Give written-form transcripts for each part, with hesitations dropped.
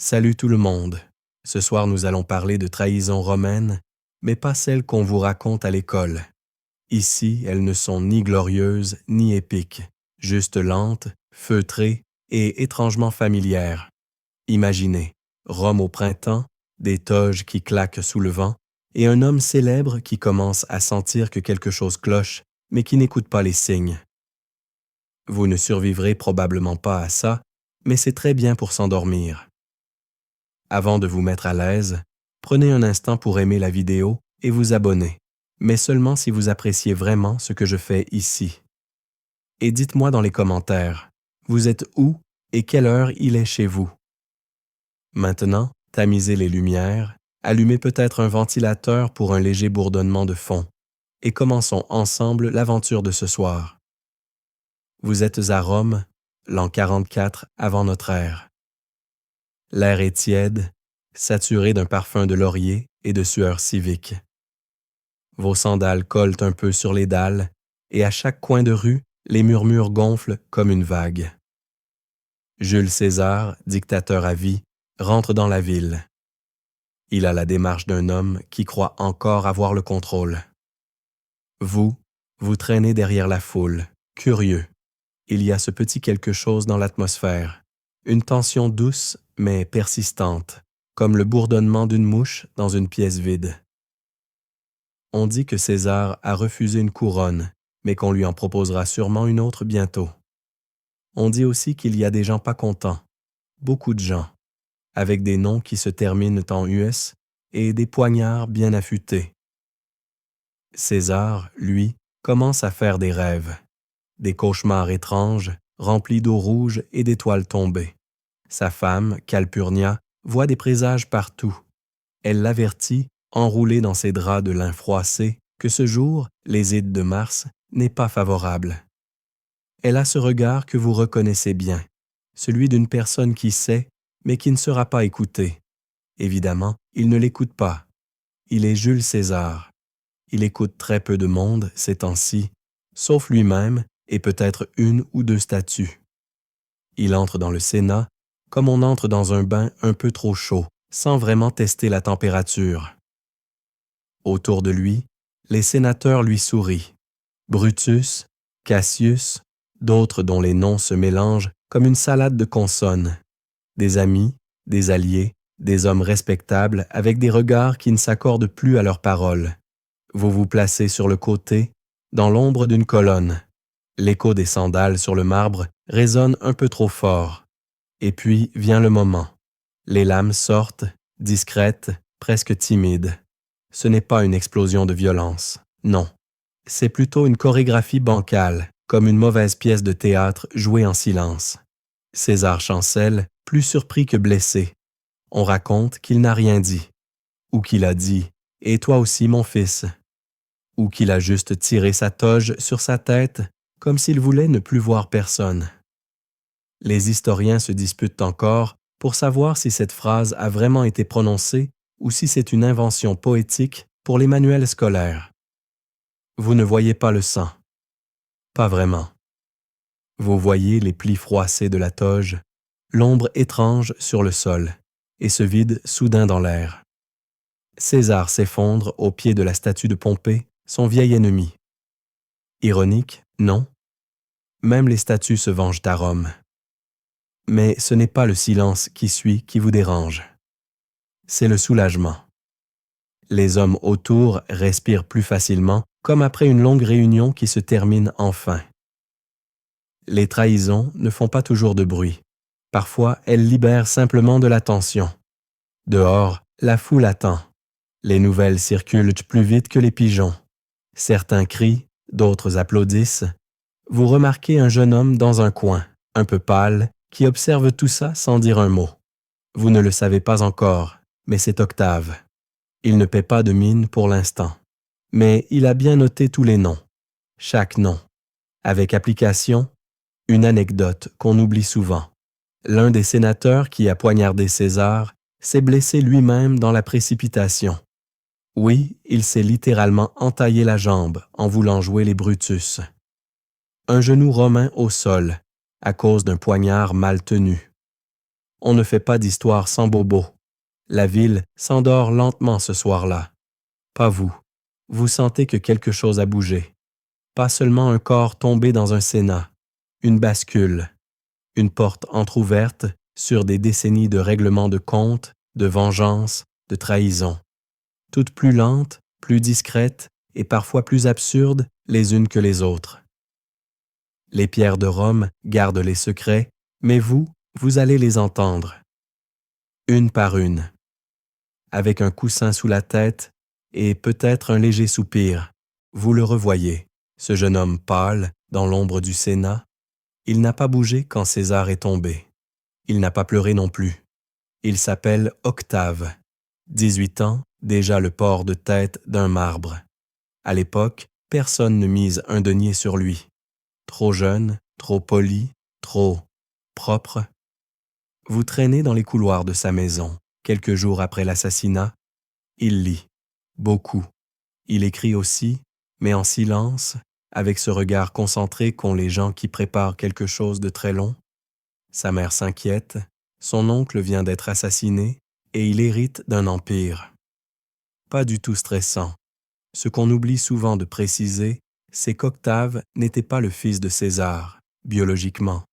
Salut tout le monde. Ce soir, nous allons parler de trahison romaine, mais pas celles qu'on vous raconte à l'école. Ici, elles ne sont ni glorieuses ni épiques, juste lentes, feutrées et étrangement familières. Imaginez, Rome au printemps, des toges qui claquent sous le vent, et un homme célèbre qui commence à sentir que quelque chose cloche, mais qui n'écoute pas les signes. Vous ne survivrez probablement pas à ça, mais c'est très bien pour s'endormir. Avant de vous mettre à l'aise, prenez un instant pour aimer la vidéo et vous abonner, mais seulement si vous appréciez vraiment ce que je fais ici. Et dites-moi dans les commentaires, vous êtes où et quelle heure il est chez vous? Maintenant, tamisez les lumières, allumez peut-être un ventilateur pour un léger bourdonnement de fond, et commençons ensemble l'aventure de ce soir. Vous êtes à Rome, l'an 44 avant notre ère. L'air est tiède, saturé d'un parfum de laurier et de sueur civique. Vos sandales collent un peu sur les dalles, et à chaque coin de rue, les murmures gonflent comme une vague. Jules César, dictateur à vie, rentre dans la ville. Il a la démarche d'un homme qui croit encore avoir le contrôle. Vous traînez derrière la foule, curieux. Il y a ce petit quelque chose dans l'atmosphère, une tension douce mais persistante, comme le bourdonnement d'une mouche dans une pièce vide. On dit que César a refusé une couronne, mais qu'on lui en proposera sûrement une autre bientôt. On dit aussi qu'il y a des gens pas contents, beaucoup de gens, avec des noms qui se terminent en US et des poignards bien affûtés. César, lui, commence à faire des rêves, des cauchemars étranges, remplis d'eau rouge et d'étoiles tombées. Sa femme, Calpurnia, voit des présages partout. Elle l'avertit, enroulée dans ses draps de lin froissé, que ce jour, les ides de Mars, n'est pas favorable. Elle a ce regard que vous reconnaissez bien, celui d'une personne qui sait, mais qui ne sera pas écoutée. Évidemment, il ne l'écoute pas. Il est Jules César. Il écoute très peu de monde ces temps-ci, sauf lui-même et peut-être une ou deux statues. Il entre dans le Sénat comme on entre dans un bain un peu trop chaud, sans vraiment tester la température. Autour de lui, les sénateurs lui sourient. Brutus, Cassius, d'autres dont les noms se mélangent comme une salade de consonnes. Des amis, des alliés, des hommes respectables avec des regards qui ne s'accordent plus à leurs paroles. Vous vous placez sur le côté, dans l'ombre d'une colonne. L'écho des sandales sur le marbre résonne un peu trop fort. Et puis vient le moment. Les lames sortent, discrètes, presque timides. Ce n'est pas une explosion de violence, non. C'est plutôt une chorégraphie bancale, comme une mauvaise pièce de théâtre jouée en silence. César chancelle, plus surpris que blessé. On raconte qu'il n'a rien dit. Ou qu'il a dit « Et toi aussi, mon fils ». Ou qu'il a juste tiré sa toge sur sa tête, comme s'il voulait ne plus voir personne. Les historiens se disputent encore pour savoir si cette phrase a vraiment été prononcée ou si c'est une invention poétique pour les manuels scolaires. Vous ne voyez pas le sang. Pas vraiment. Vous voyez les plis froissés de la toge, l'ombre étrange sur le sol, et ce vide soudain dans l'air. César s'effondre au pied de la statue de Pompée, son vieil ennemi. Ironique, non? Même les statues se vengent à Rome. Mais ce n'est pas le silence qui suit qui vous dérange. C'est le soulagement. Les hommes autour respirent plus facilement, comme après une longue réunion qui se termine enfin. Les trahisons ne font pas toujours de bruit. Parfois, elles libèrent simplement de la tension. Dehors, la foule attend. Les nouvelles circulent plus vite que les pigeons. Certains crient, d'autres applaudissent. Vous remarquez un jeune homme dans un coin, un peu pâle, qui observe tout ça sans dire un mot. Vous ne le savez pas encore, mais c'est Octave. Il ne paie pas de mine pour l'instant. Mais il a bien noté tous les noms. Chaque nom. Avec application, une anecdote qu'on oublie souvent. L'un des sénateurs qui a poignardé César s'est blessé lui-même dans la précipitation. Oui, il s'est littéralement entaillé la jambe en voulant jouer les Brutus. Un genou romain au sol, à cause d'un poignard mal tenu. On ne fait pas d'histoire sans Bobo. La ville s'endort lentement ce soir-là. Pas vous. Vous sentez que quelque chose a bougé. Pas seulement un corps tombé dans un sénat, une bascule, une porte entr'ouverte sur des décennies de règlements de comptes, de vengeance, de trahison. Toutes plus lentes, plus discrètes et parfois plus absurdes les unes que les autres. Les pierres de Rome gardent les secrets, mais vous allez les entendre. Une par une. Avec un coussin sous la tête et peut-être un léger soupir, vous le revoyez, ce jeune homme pâle dans l'ombre du Sénat. Il n'a pas bougé quand César est tombé. Il n'a pas pleuré non plus. Il s'appelle Octave. 18 ans, déjà le port de tête d'un marbre. À l'époque, personne ne mise un denier sur lui. Trop jeune, trop poli, trop propre. Vous traînez dans les couloirs de sa maison, quelques jours après l'assassinat. Il lit, beaucoup. Il écrit aussi, mais en silence, avec ce regard concentré qu'ont les gens qui préparent quelque chose de très long. Sa mère s'inquiète, son oncle vient d'être assassiné et il hérite d'un empire. Pas du tout stressant. Ce qu'on oublie souvent de préciser, c'est qu'Octave n'était pas le fils de César, biologiquement.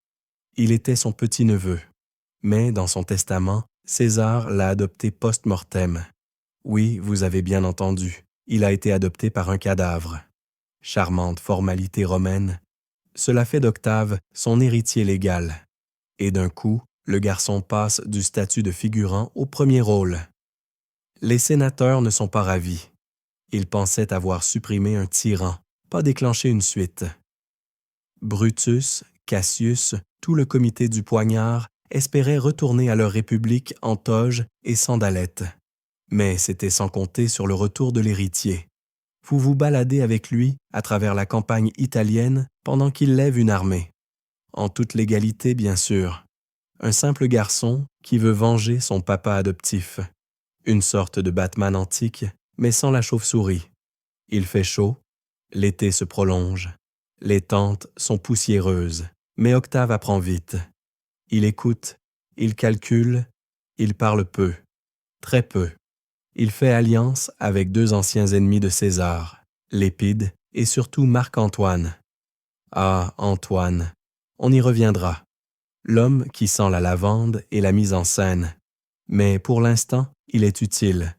Il était son petit-neveu. Mais dans son testament, César l'a adopté post-mortem. Oui, vous avez bien entendu, il a été adopté par un cadavre. Charmante formalité romaine. Cela fait d'Octave son héritier légal. Et d'un coup, le garçon passe du statut de figurant au premier rôle. Les sénateurs ne sont pas ravis. Ils pensaient avoir supprimé un tyran, pas déclenché une suite. Brutus, Cassius, tout le comité du poignard espéraient retourner à leur république en toge et sandalettes. Mais c'était sans compter sur le retour de l'héritier. Vous vous baladez avec lui à travers la campagne italienne pendant qu'il lève une armée. En toute légalité, bien sûr. Un simple garçon qui veut venger son papa adoptif. Une sorte de Batman antique, mais sans la chauve-souris. Il fait chaud, l'été se prolonge. Les tentes sont poussiéreuses, mais Octave apprend vite. Il écoute, il calcule, il parle peu, très peu. Il fait alliance avec 2 anciens ennemis de César, Lépide et surtout Marc-Antoine. Ah, Antoine, on y reviendra. L'homme qui sent la lavande et la mise en scène. Mais pour l'instant, il est utile.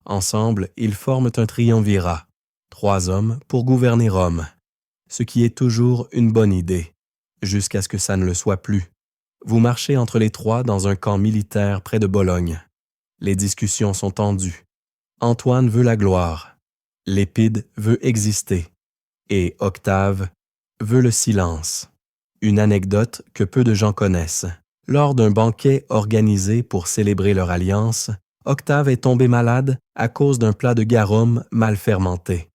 Ensemble, ils forment un triumvirat. 3 hommes pour gouverner Rome. Ce qui est toujours une bonne idée, jusqu'à ce que ça ne le soit plus. Vous marchez entre les 3 dans un camp militaire près de Bologne. Les discussions sont tendues. Antoine veut la gloire. Lépide veut exister. Et Octave veut le silence. Une anecdote que peu de gens connaissent. Lors d'un banquet organisé pour célébrer leur alliance, Octave est tombé malade à cause d'un plat de garum mal fermenté.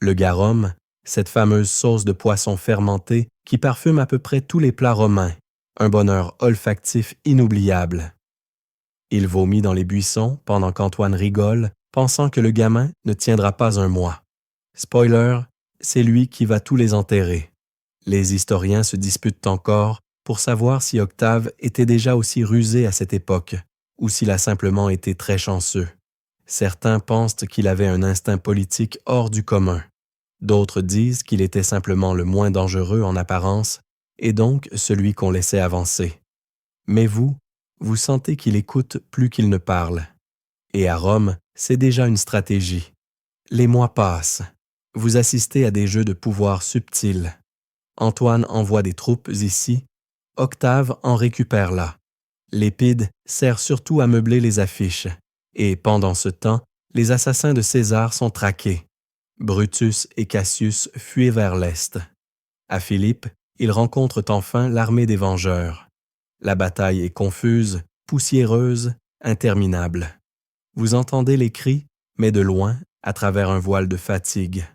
Le garum, cette fameuse sauce de poisson fermenté qui parfume à peu près tous les plats romains, un bonheur olfactif inoubliable. Il vomit dans les buissons pendant qu'Antoine rigole, pensant que le gamin ne tiendra pas un mois. Spoiler, c'est lui qui va tous les enterrer. Les historiens se disputent encore pour savoir si Octave était déjà aussi rusé à cette époque, ou s'il a simplement été très chanceux. Certains pensent qu'il avait un instinct politique hors du commun. D'autres disent qu'il était simplement le moins dangereux en apparence, et donc celui qu'on laissait avancer. Mais vous sentez qu'il écoute plus qu'il ne parle. Et à Rome, c'est déjà une stratégie. Les mois passent. Vous assistez à des jeux de pouvoir subtils. Antoine envoie des troupes ici, Octave en récupère là. Lépide sert surtout à meubler les affiches, et pendant ce temps, les assassins de César sont traqués. Brutus et Cassius fuient vers l'est. À Philippe, ils rencontrent enfin l'armée des Vengeurs. La bataille est confuse, poussiéreuse, interminable. Vous entendez les cris, mais de loin, à travers un voile de fatigue.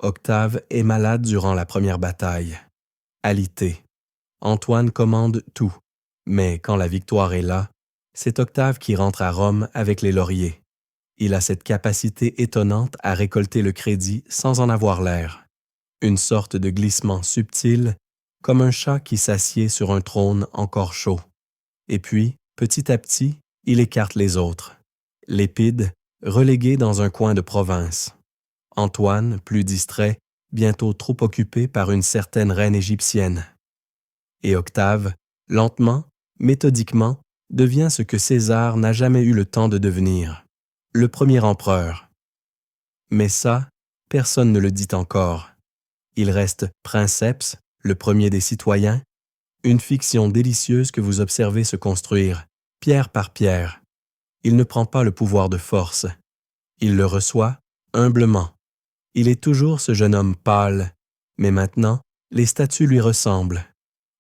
Octave est malade durant la première bataille. Alité. Antoine commande tout, mais quand la victoire est là, c'est Octave qui rentre à Rome avec les lauriers. Il a cette capacité étonnante à récolter le crédit sans en avoir l'air. Une sorte de glissement subtil, comme un chat qui s'assied sur un trône encore chaud. Et puis, Petit à petit, il écarte les autres. Lépide, relégué dans un coin de province. Antoine, plus distrait, bientôt trop occupé par une certaine reine égyptienne. Et Octave, lentement, méthodiquement, devient ce que César n'a jamais eu le temps de devenir, le premier empereur. Mais ça, personne ne le dit encore. Il reste princeps, le premier des citoyens, une fiction délicieuse que vous observez se construire, pierre par pierre. Il ne prend pas le pouvoir de force. Il le reçoit humblement. Il est toujours ce jeune homme pâle, mais maintenant, les statues lui ressemblent.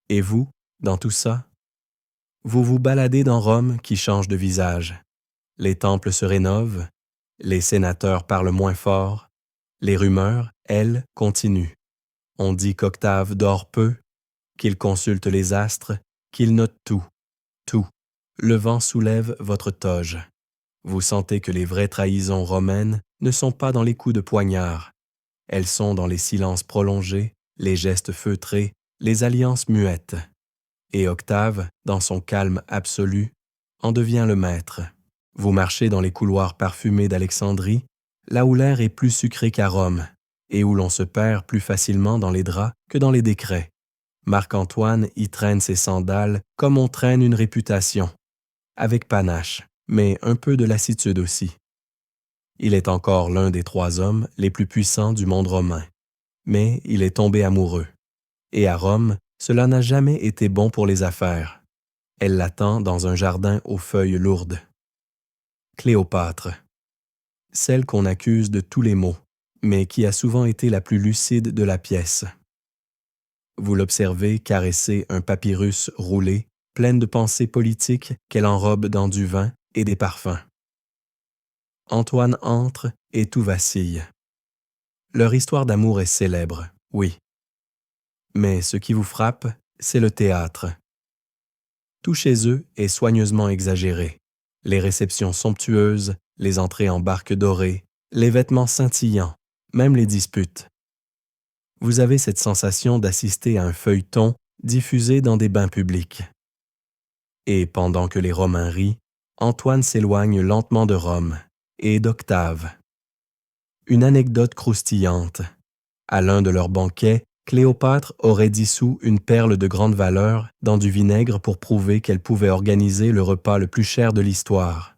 Et vous, dans tout ça? Vous vous baladez dans Rome qui change de visage. Les temples se rénovent, les sénateurs parlent moins fort, les rumeurs, elles, continuent. On dit qu'Octave dort peu, qu'il consulte les astres, qu'il note tout, tout. Le vent soulève votre toge. Vous sentez que les vraies trahisons romaines ne sont pas dans les coups de poignard. Elles sont dans les silences prolongés, les gestes feutrés, les alliances muettes. Et Octave, dans son calme absolu, en devient le maître. Vous marchez dans les couloirs parfumés d'Alexandrie, là où l'air est plus sucré qu'à Rome, et où l'on se perd plus facilement dans les draps que dans les décrets. Marc-Antoine y traîne ses sandales comme on traîne une réputation, avec panache, mais un peu de lassitude aussi. Il est encore l'un des 3 hommes les plus puissants du monde romain, mais il est tombé amoureux. Et à Rome, cela n'a jamais été bon pour les affaires. Elle l'attend dans un jardin aux feuilles lourdes. Cléopâtre, celle qu'on accuse de tous les maux, mais qui a souvent été la plus lucide de la pièce. Vous l'observez caresser un papyrus roulé, pleine de pensées politiques qu'elle enrobe dans du vin et des parfums. Antoine entre et tout vacille. Leur histoire d'amour est célèbre, oui. Mais ce qui vous frappe, c'est le théâtre. Tout chez eux est soigneusement exagéré. Les réceptions somptueuses, les entrées en barque dorée, les vêtements scintillants, même les disputes. Vous avez cette sensation d'assister à un feuilleton diffusé dans des bains publics. Et pendant que les Romains rient, Antoine s'éloigne lentement de Rome et d'Octave. Une anecdote croustillante. À l'un de leurs banquets, Cléopâtre aurait dissous une perle de grande valeur dans du vinaigre pour prouver qu'elle pouvait organiser le repas le plus cher de l'histoire.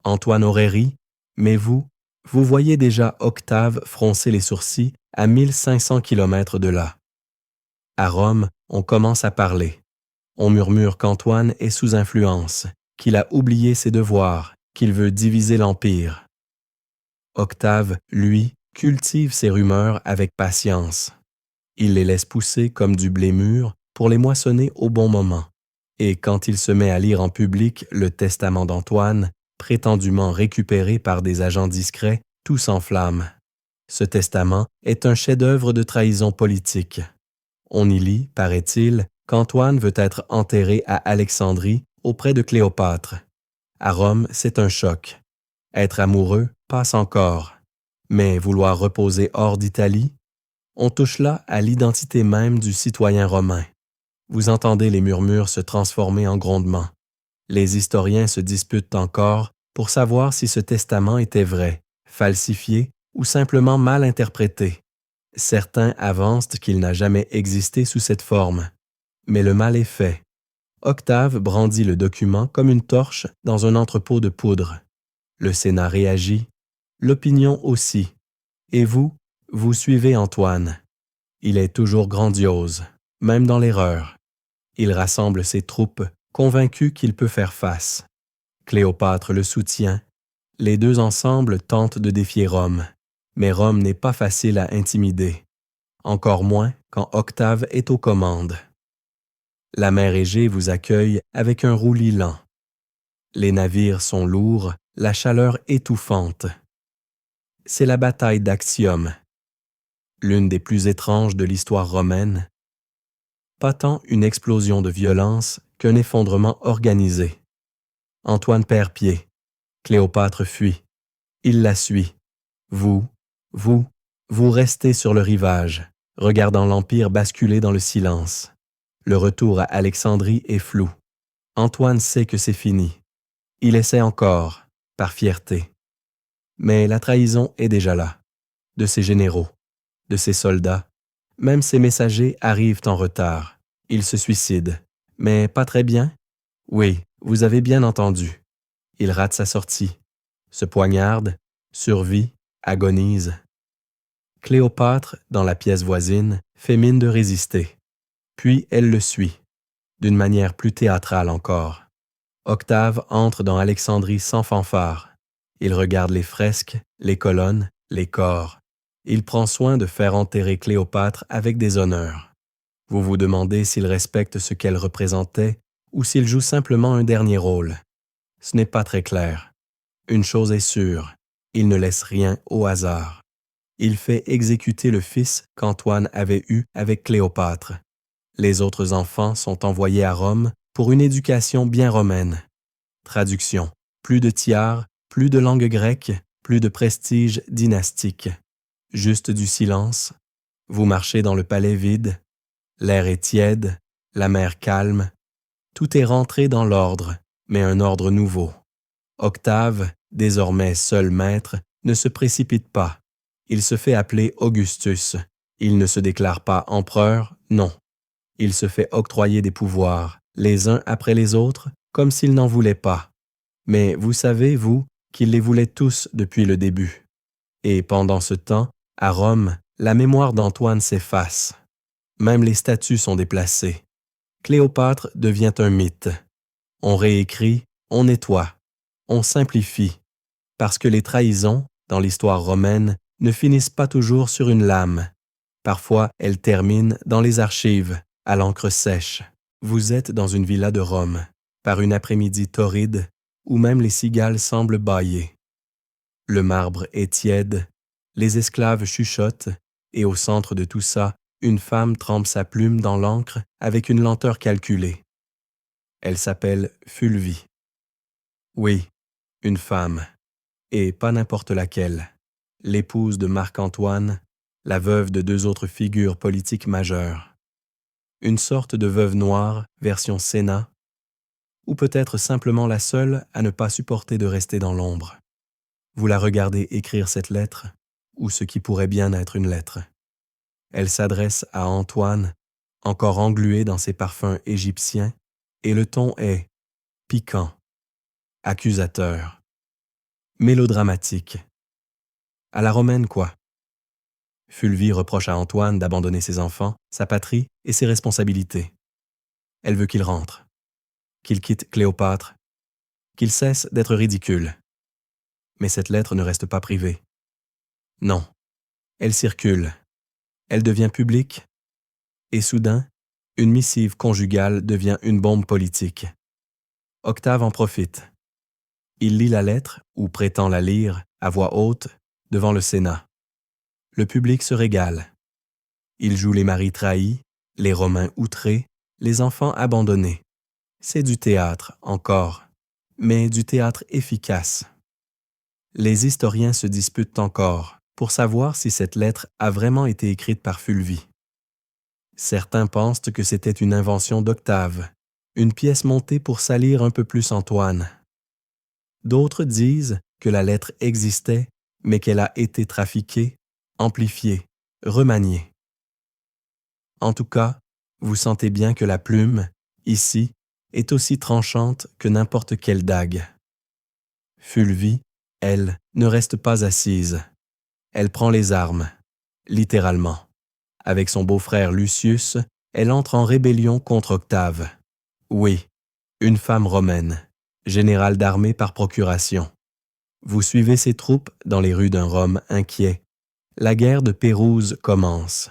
Antoine aurait ri, mais vous voyez déjà Octave froncer les sourcils à 1500 kilomètres de là. À Rome, on commence à parler. On murmure qu'Antoine est sous influence, qu'il a oublié ses devoirs, qu'il veut diviser l'Empire. Octave, lui, cultive ces rumeurs avec patience. Il les laisse pousser comme du blé mûr pour les moissonner au bon moment. Et quand il se met à lire en public le testament d'Antoine, prétendument récupéré par des agents discrets, tout s'enflamme. Ce testament est un chef-d'œuvre de trahison politique. On y lit, paraît-il, qu'Antoine veut être enterré à Alexandrie auprès de Cléopâtre. À Rome, c'est un choc. Être amoureux passe encore. Mais vouloir reposer hors d'Italie, on touche là à l'identité même du citoyen romain. Vous entendez les murmures se transformer en grondements. Les historiens se disputent encore pour savoir si ce testament était vrai, falsifié ou simplement mal interprété. Certains avancent qu'il n'a jamais existé sous cette forme. Mais le mal est fait. Octave brandit le document comme une torche dans un entrepôt de poudre. Le Sénat réagit, l'opinion aussi. Et vous suivez Antoine. Il est toujours grandiose, même dans l'erreur. Il rassemble ses troupes, convaincu qu'il peut faire face. Cléopâtre le soutient. Les deux ensemble tentent de défier Rome. Mais Rome n'est pas facile à intimider. Encore moins quand Octave est aux commandes. La mer Égée vous accueille avec un roulis lent. Les navires sont lourds, la chaleur étouffante. C'est la bataille d'Actium, l'une des plus étranges de l'histoire romaine. Pas tant une explosion de violence qu'un effondrement organisé. Antoine perd pied. Cléopâtre fuit. Il la suit. Vous restez sur le rivage, regardant l'Empire basculer dans le silence. Le retour à Alexandrie est flou. Antoine sait que c'est fini. Il essaie encore, par fierté. Mais la trahison est déjà là, de ses généraux, de ses soldats. Même ses messagers arrivent en retard. Ils se suicident. Mais pas très bien? Oui, vous avez bien entendu. Il rate sa sortie, se poignarde, survit, agonise. Cléopâtre, dans la pièce voisine, fait mine de résister. Puis elle le suit, d'une manière plus théâtrale encore. Octave entre dans Alexandrie sans fanfare. Il regarde les fresques, les colonnes, les corps. Il prend soin de faire enterrer Cléopâtre avec des honneurs. Vous vous demandez s'il respecte ce qu'elle représentait ou s'il joue simplement un dernier rôle. Ce n'est pas très clair. Une chose est sûre, il ne laisse rien au hasard. Il fait exécuter le fils qu'Antoine avait eu avec Cléopâtre. Les autres enfants sont envoyés à Rome pour une éducation bien romaine. Traduction. Plus de tiares, plus de langue grecque, plus de prestige dynastique. Juste du silence. Vous marchez dans le palais vide. L'air est tiède, la mer calme. Tout est rentré dans l'ordre, mais un ordre nouveau. Octave, désormais seul maître, ne se précipite pas. Il se fait appeler Augustus. Il ne se déclare pas empereur, non. Il se fait octroyer des pouvoirs, les uns après les autres, comme s'il n'en voulait pas. Mais vous savez, vous, qu'il les voulait tous depuis le début. Et pendant ce temps, à Rome, la mémoire d'Antoine s'efface. Même les statues sont déplacées. Cléopâtre devient un mythe. On réécrit, on nettoie, on simplifie, parce que les trahisons, dans l'histoire romaine, ne finissent pas toujours sur une lame. Parfois, elles terminent dans les archives, à l'encre sèche. Vous êtes dans une villa de Rome, par une après-midi torride, où même les cigales semblent bâiller. Le marbre est tiède, les esclaves chuchotent, et au centre de tout ça, une femme trempe sa plume dans l'encre avec une lenteur calculée. Elle s'appelle Fulvie. Oui, une femme, et pas n'importe laquelle. L'épouse de Marc-Antoine, la veuve de deux autres figures politiques majeures. Une sorte de veuve noire, version Sénat, ou peut-être simplement la seule à ne pas supporter de rester dans l'ombre. Vous la regardez écrire cette lettre, ou ce qui pourrait bien être une lettre. Elle s'adresse à Antoine, encore englué dans ses parfums égyptiens, et le ton est piquant, accusateur, mélodramatique. À la romaine, quoi. Fulvie reproche à Antoine d'abandonner ses enfants, sa patrie et ses responsabilités. Elle veut qu'il rentre, qu'il quitte Cléopâtre, qu'il cesse d'être ridicule. Mais cette lettre ne reste pas privée. Non, elle circule, elle devient publique, et soudain, une missive conjugale devient une bombe politique. Octave en profite. Il lit la lettre, ou prétend la lire, à voix haute, devant le Sénat. Le public se régale. Il joue les maris trahis, les Romains outrés, les enfants abandonnés. C'est du théâtre, encore, mais du théâtre efficace. Les historiens se disputent encore pour savoir si cette lettre a vraiment été écrite par Fulvie. Certains pensent que c'était une invention d'Octave, une pièce montée pour salir un peu plus Antoine. D'autres disent que la lettre existait, mais qu'elle a été trafiquée, amplifiée, remaniée. En tout cas, vous sentez bien que la plume, ici, est aussi tranchante que n'importe quelle dague. Fulvie, elle, ne reste pas assise. Elle prend les armes, littéralement. Avec son beau-frère Lucius, elle entre en rébellion contre Octave. Oui, une femme romaine, générale d'armée par procuration. Vous suivez ses troupes dans les rues d'un Rome inquiet. La guerre de Pérouse commence.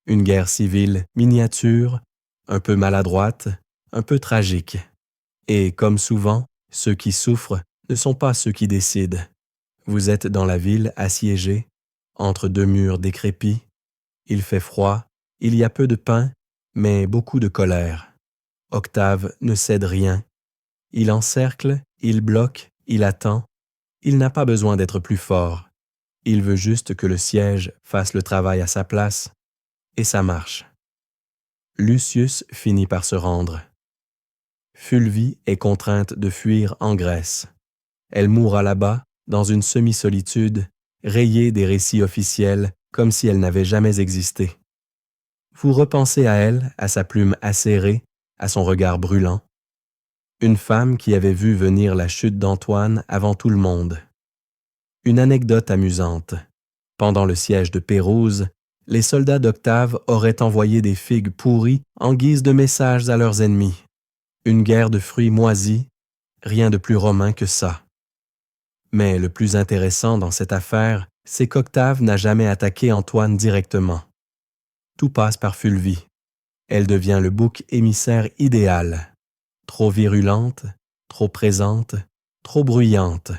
Une guerre civile miniature, un peu maladroite, un peu tragique. Et comme souvent, ceux qui souffrent ne sont pas ceux qui décident. Vous êtes dans la ville assiégée, entre deux murs décrépits. Il fait froid, il y a peu de pain, mais beaucoup de colère. Octave ne cède rien. Il encercle, il bloque, il attend. Il n'a pas besoin d'être plus fort. Il veut juste que le siège fasse le travail à sa place, et ça marche. Lucius finit par se rendre. Fulvie est contrainte de fuir en Grèce. Elle mourra là-bas, dans une semi-solitude, rayée des récits officiels comme si elle n'avait jamais existé. Vous repensez à elle, à sa plume acérée, à son regard brûlant. Une femme qui avait vu venir la chute d'Antoine avant tout le monde. Une anecdote amusante. Pendant le siège de Pérouse, les soldats d'Octave auraient envoyé des figues pourries en guise de messages à leurs ennemis. Une guerre de fruits moisis, rien de plus romain que ça. Mais le plus intéressant dans cette affaire, c'est qu'Octave n'a jamais attaqué Antoine directement. Tout passe par Fulvie. Elle devient le bouc émissaire idéal. Trop virulente, trop présente, trop bruyante.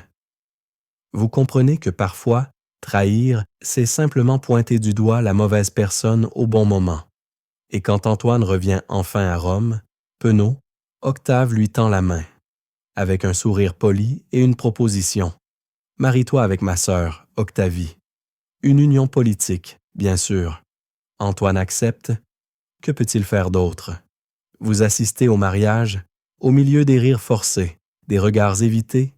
Vous comprenez que parfois, trahir, c'est simplement pointer du doigt la mauvaise personne au bon moment. Et quand Antoine revient enfin à Rome, penaud, Octave lui tend la main, avec un sourire poli et une proposition. Marie-toi avec ma sœur, Octavie. Une union politique, bien sûr. Antoine accepte. Que peut-il faire d'autre? Vous assistez au mariage, au milieu des rires forcés, des regards évités.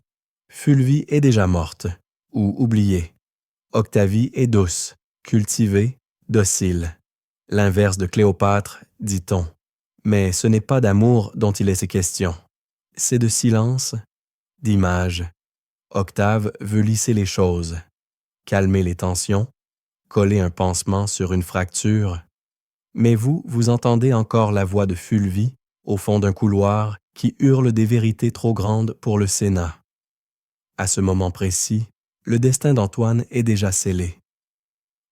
Fulvie est déjà morte, ou oubliée. Octavie est douce, cultivée, docile. L'inverse de Cléopâtre, dit-on. Mais ce n'est pas d'amour dont il est question. C'est de silence, d'image. Octave veut lisser les choses, calmer les tensions, coller un pansement sur une fracture. Mais vous entendez encore la voix de Fulvie, au fond d'un couloir, qui hurle des vérités trop grandes pour le Sénat. À ce moment précis, le destin d'Antoine est déjà scellé.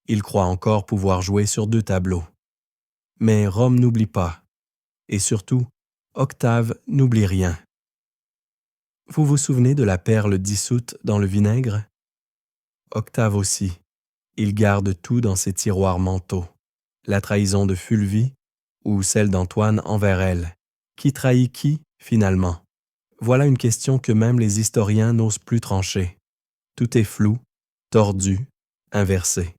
Il croit encore pouvoir jouer sur 2 tableaux. Mais Rome n'oublie pas. Et surtout, Octave n'oublie rien. Vous vous souvenez de la perle dissoute dans le vinaigre? Octave aussi. Il garde tout dans ses tiroirs mentaux. La trahison de Fulvie ou celle d'Antoine envers elle. Qui trahit qui, finalement? Voilà une question que même les historiens n'osent plus trancher. Tout est flou, tordu, inversé.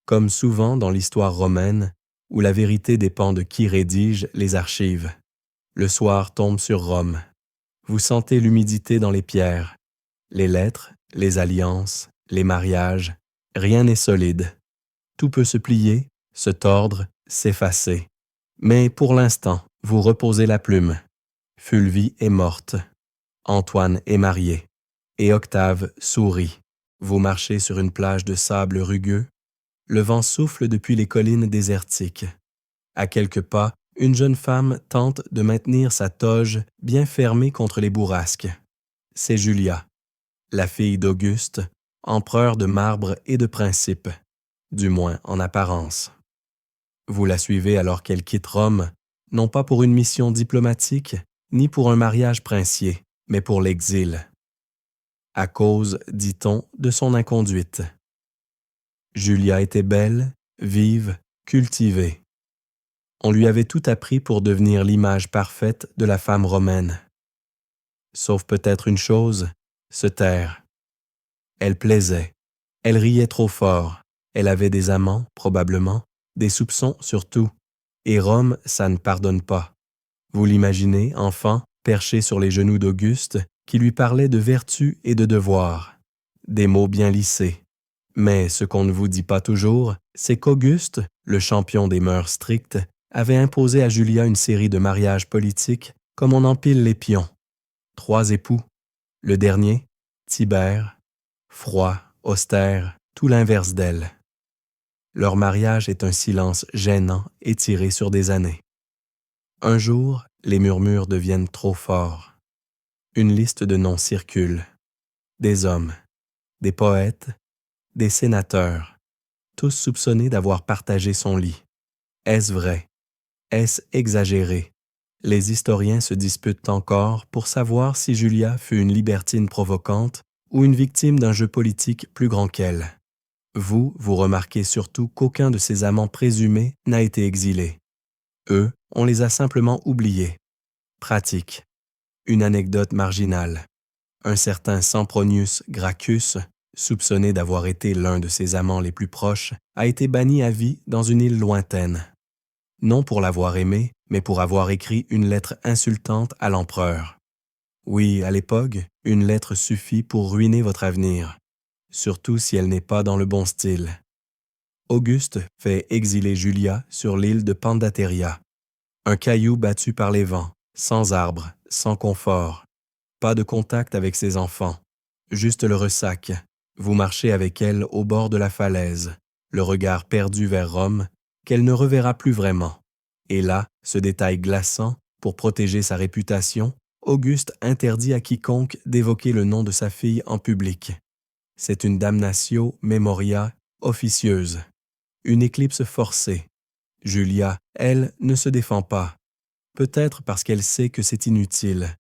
Comme souvent dans l'histoire romaine, où la vérité dépend de qui rédige les archives. Le soir tombe sur Rome. Vous sentez l'humidité dans les pierres. Les lettres, les alliances, les mariages, rien n'est solide. Tout peut se plier, se tordre, s'effacer. Mais pour l'instant, vous reposez la plume. Fulvie est morte. Antoine est marié. Et Octave sourit. Vous marchez sur une plage de sable rugueux. Le vent souffle depuis les collines désertiques. À quelques pas, une jeune femme tente de maintenir sa toge bien fermée contre les bourrasques. C'est Julia, la fille d'Auguste, empereur de marbre et de principe, du moins en apparence. Vous la suivez alors qu'elle quitte Rome, non pas pour une mission diplomatique, ni pour un mariage princier, mais pour l'exil. À cause, dit-on, de son inconduite. Julia était belle, vive, cultivée. On lui avait tout appris pour devenir l'image parfaite de la femme romaine. Sauf peut-être une chose, se taire. Elle plaisait, elle riait trop fort, elle avait des amants, probablement, des soupçons surtout, et Rome, ça ne pardonne pas. Vous l'imaginez, enfant, perché sur les genoux d'Auguste, qui lui parlait de vertu et de devoir. Des mots bien lissés. Mais ce qu'on ne vous dit pas toujours, c'est qu'Auguste, le champion des mœurs strictes, avait imposé à Julia une série de mariages politiques comme on empile les pions. 3 époux. Le dernier, Tibère, froid, austère, tout l'inverse d'elle. Leur mariage est un silence gênant étiré sur des années. Un jour, les murmures deviennent trop forts. Une liste de noms circule. Des hommes, des poètes, des sénateurs, tous soupçonnés d'avoir partagé son lit. Est-ce vrai? Est-ce exagéré? Les historiens se disputent encore pour savoir si Julia fut une libertine provocante ou une victime d'un jeu politique plus grand qu'elle. Vous remarquez surtout qu'aucun de ses amants présumés n'a été exilé. Eux, on les a simplement oubliés. Pratique. Une anecdote marginale. Un certain Sempronius Gracchus, soupçonné d'avoir été l'un de ses amants les plus proches, a été banni à vie dans une île lointaine. non pour l'avoir aimé, mais pour avoir écrit une lettre insultante à l'empereur. Oui, à l'époque, une lettre suffit pour ruiner votre avenir, surtout si elle n'est pas dans le bon style. Auguste fait exiler Julia sur l'île de Pandateria, un caillou battu par les vents, sans arbres, sans confort, pas de contact avec ses enfants, juste le ressac. Vous marchez avec elle au bord de la falaise, le regard perdu vers Rome, qu'elle ne reverra plus vraiment. Et là, ce détail glaçant, pour protéger sa réputation, Auguste interdit à quiconque d'évoquer le nom de sa fille en public. C'est une damnatio memoria officieuse, une éclipse forcée. Julia, elle, ne se défend pas, peut-être parce qu'elle sait que c'est inutile,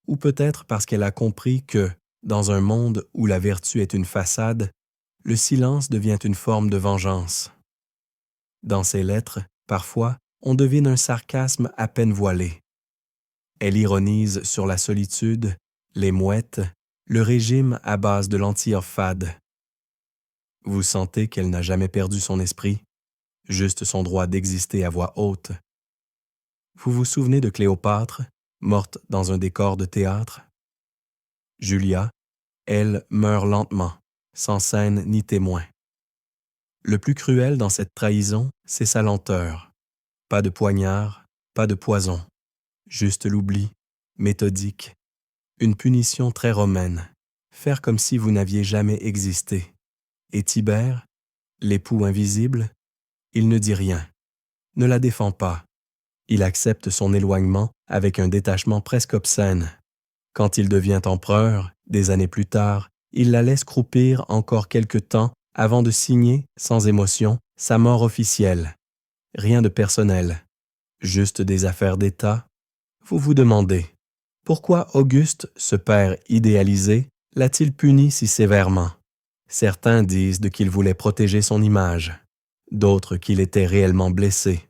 ou peut-être parce qu'elle a compris que, dans un monde où la vertu est une façade, le silence devient une forme de vengeance. Dans ses lettres, parfois, on devine un sarcasme à peine voilé. Elle ironise sur la solitude, les mouettes, le régime à base de lentilles fades. Vous sentez qu'elle n'a jamais perdu son esprit, juste son droit d'exister à voix haute. Vous vous souvenez de Cléopâtre, morte dans un décor de théâtre? Julia, elle, meurt lentement, sans scène ni témoin. Le plus cruel dans cette trahison, c'est sa lenteur. Pas de poignard, pas de poison, juste l'oubli, méthodique, une punition très romaine, faire comme si vous n'aviez jamais existé. Et Tibère, l'époux invisible, il ne dit rien, ne la défend pas. Il accepte son éloignement avec un détachement presque obscène. Quand il devient empereur, des années plus tard, il la laisse croupir encore quelque temps avant de signer, sans émotion, sa mort officielle. Rien de personnel, juste des affaires d'État. Vous vous demandez, pourquoi Auguste, ce père idéalisé, l'a-t-il puni si sévèrement? Certains disent qu'il voulait protéger son image, d'autres qu'il était réellement blessé.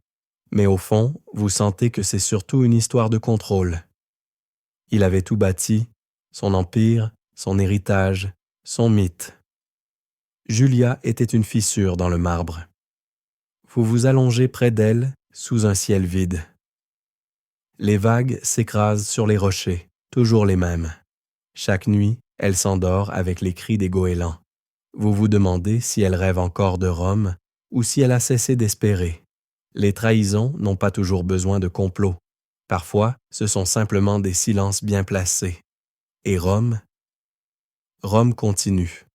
Mais au fond, vous sentez que c'est surtout une histoire de contrôle. Il avait tout bâti, son empire, son héritage, son mythe. Julia était une fissure dans le marbre. Vous vous allongez près d'elle, sous un ciel vide. Les vagues s'écrasent sur les rochers, toujours les mêmes. Chaque nuit, elle s'endort avec les cris des goélands. Vous vous demandez si elle rêve encore de Rome ou si elle a cessé d'espérer. Les trahisons n'ont pas toujours besoin de complots. Parfois, ce sont simplement des silences bien placés. Et Rome? Rome continue.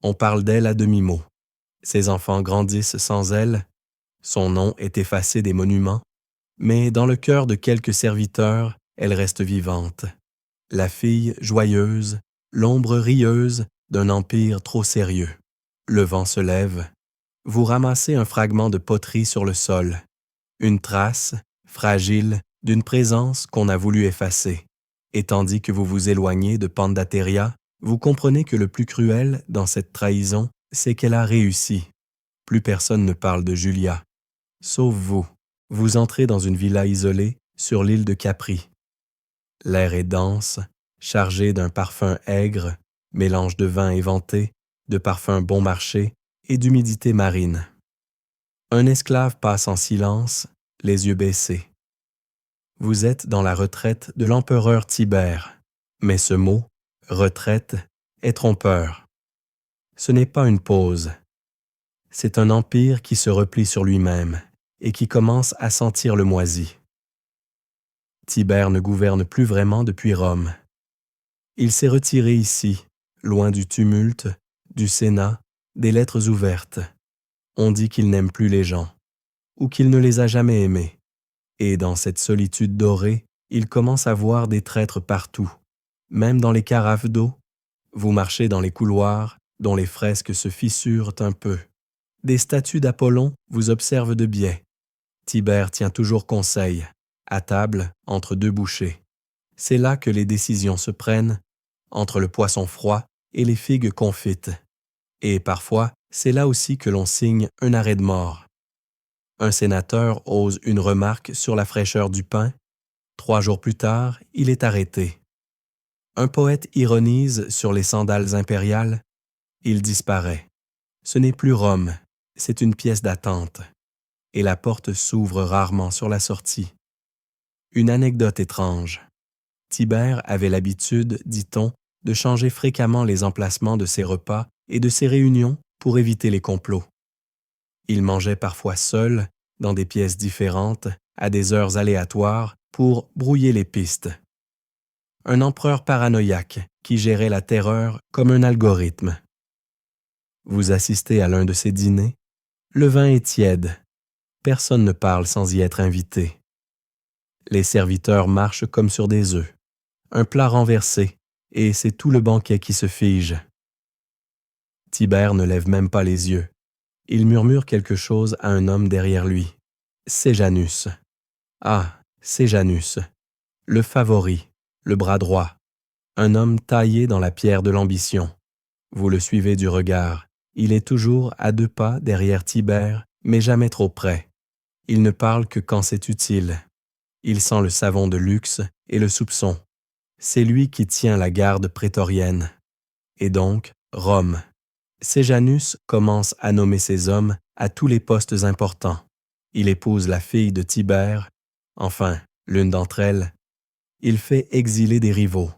On parle d'elle à demi-mot. Ses enfants grandissent sans elle. Son nom est effacé des monuments. Mais dans le cœur de quelques serviteurs, elle reste vivante. La fille joyeuse, l'ombre rieuse d'un empire trop sérieux. Le vent se lève. Vous ramassez un fragment de poterie sur le sol. Une trace, fragile, d'une présence qu'on a voulu effacer. Et tandis que vous vous éloignez de Pandateria, vous comprenez que le plus cruel dans cette trahison, c'est qu'elle a réussi. Plus personne ne parle de Julia. Sauf vous. Vous entrez dans une villa isolée sur l'île de Capri. L'air est dense, chargé d'un parfum aigre, mélange de vin éventé, de parfums bon marché et d'humidité marine. Un esclave passe en silence, les yeux baissés. Vous êtes dans la retraite de l'empereur Tibère, mais ce mot, retraite, est trompeur. Ce n'est pas une pause. C'est un empire qui se replie sur lui-même et qui commence à sentir le moisi. Tibère ne gouverne plus vraiment depuis Rome. Il s'est retiré ici, loin du tumulte, du Sénat, des lettres ouvertes. On dit qu'il n'aime plus les gens, ou qu'il ne les a jamais aimés. Et dans cette solitude dorée, il commence à voir des traîtres partout, même dans les carafes d'eau. Vous marchez dans les couloirs, dont les fresques se fissurent un peu. Des statues d'Apollon vous observent de biais. Tibère tient toujours conseil, à table, entre deux bouchées. C'est là que les décisions se prennent, entre le poisson froid et les figues confites. Et parfois, c'est là aussi que l'on signe un arrêt de mort. Un sénateur ose une remarque sur la fraîcheur du pain. 3 jours plus tard, il est arrêté. Un poète ironise sur les sandales impériales. Il disparaît. Ce n'est plus Rome, c'est une pièce d'attente. et la porte s'ouvre rarement sur la sortie. Une anecdote étrange. Tibère avait l'habitude, dit-on, de changer fréquemment les emplacements de ses repas et de ses réunions pour éviter les complots. Il mangeait parfois seul, dans des pièces différentes, à des heures aléatoires, pour brouiller les pistes. Un empereur paranoïaque qui gérait la terreur comme un algorithme. Vous assistez à l'un de ces dîners. Le vin est tiède. Personne ne parle sans y être invité. Les serviteurs marchent comme sur des œufs. Un plat renversé, et c'est tout le banquet qui se fige. Tibère ne lève même pas les yeux. Il murmure quelque chose à un homme derrière lui. Séjanus. Ah, Séjanus. Le favori, le bras droit. Un homme taillé dans la pierre de l'ambition. Vous le suivez du regard. Il est toujours à 2 pas derrière Tibère, mais jamais trop près. Il ne parle que quand c'est utile. Il sent le savon de luxe et le soupçon. C'est lui qui tient la garde prétorienne. Et donc, Rome. Séjanus commence à nommer ses hommes à tous les postes importants. Il épouse la fille de Tibère, enfin, l'une d'entre elles. Il fait exiler des rivaux.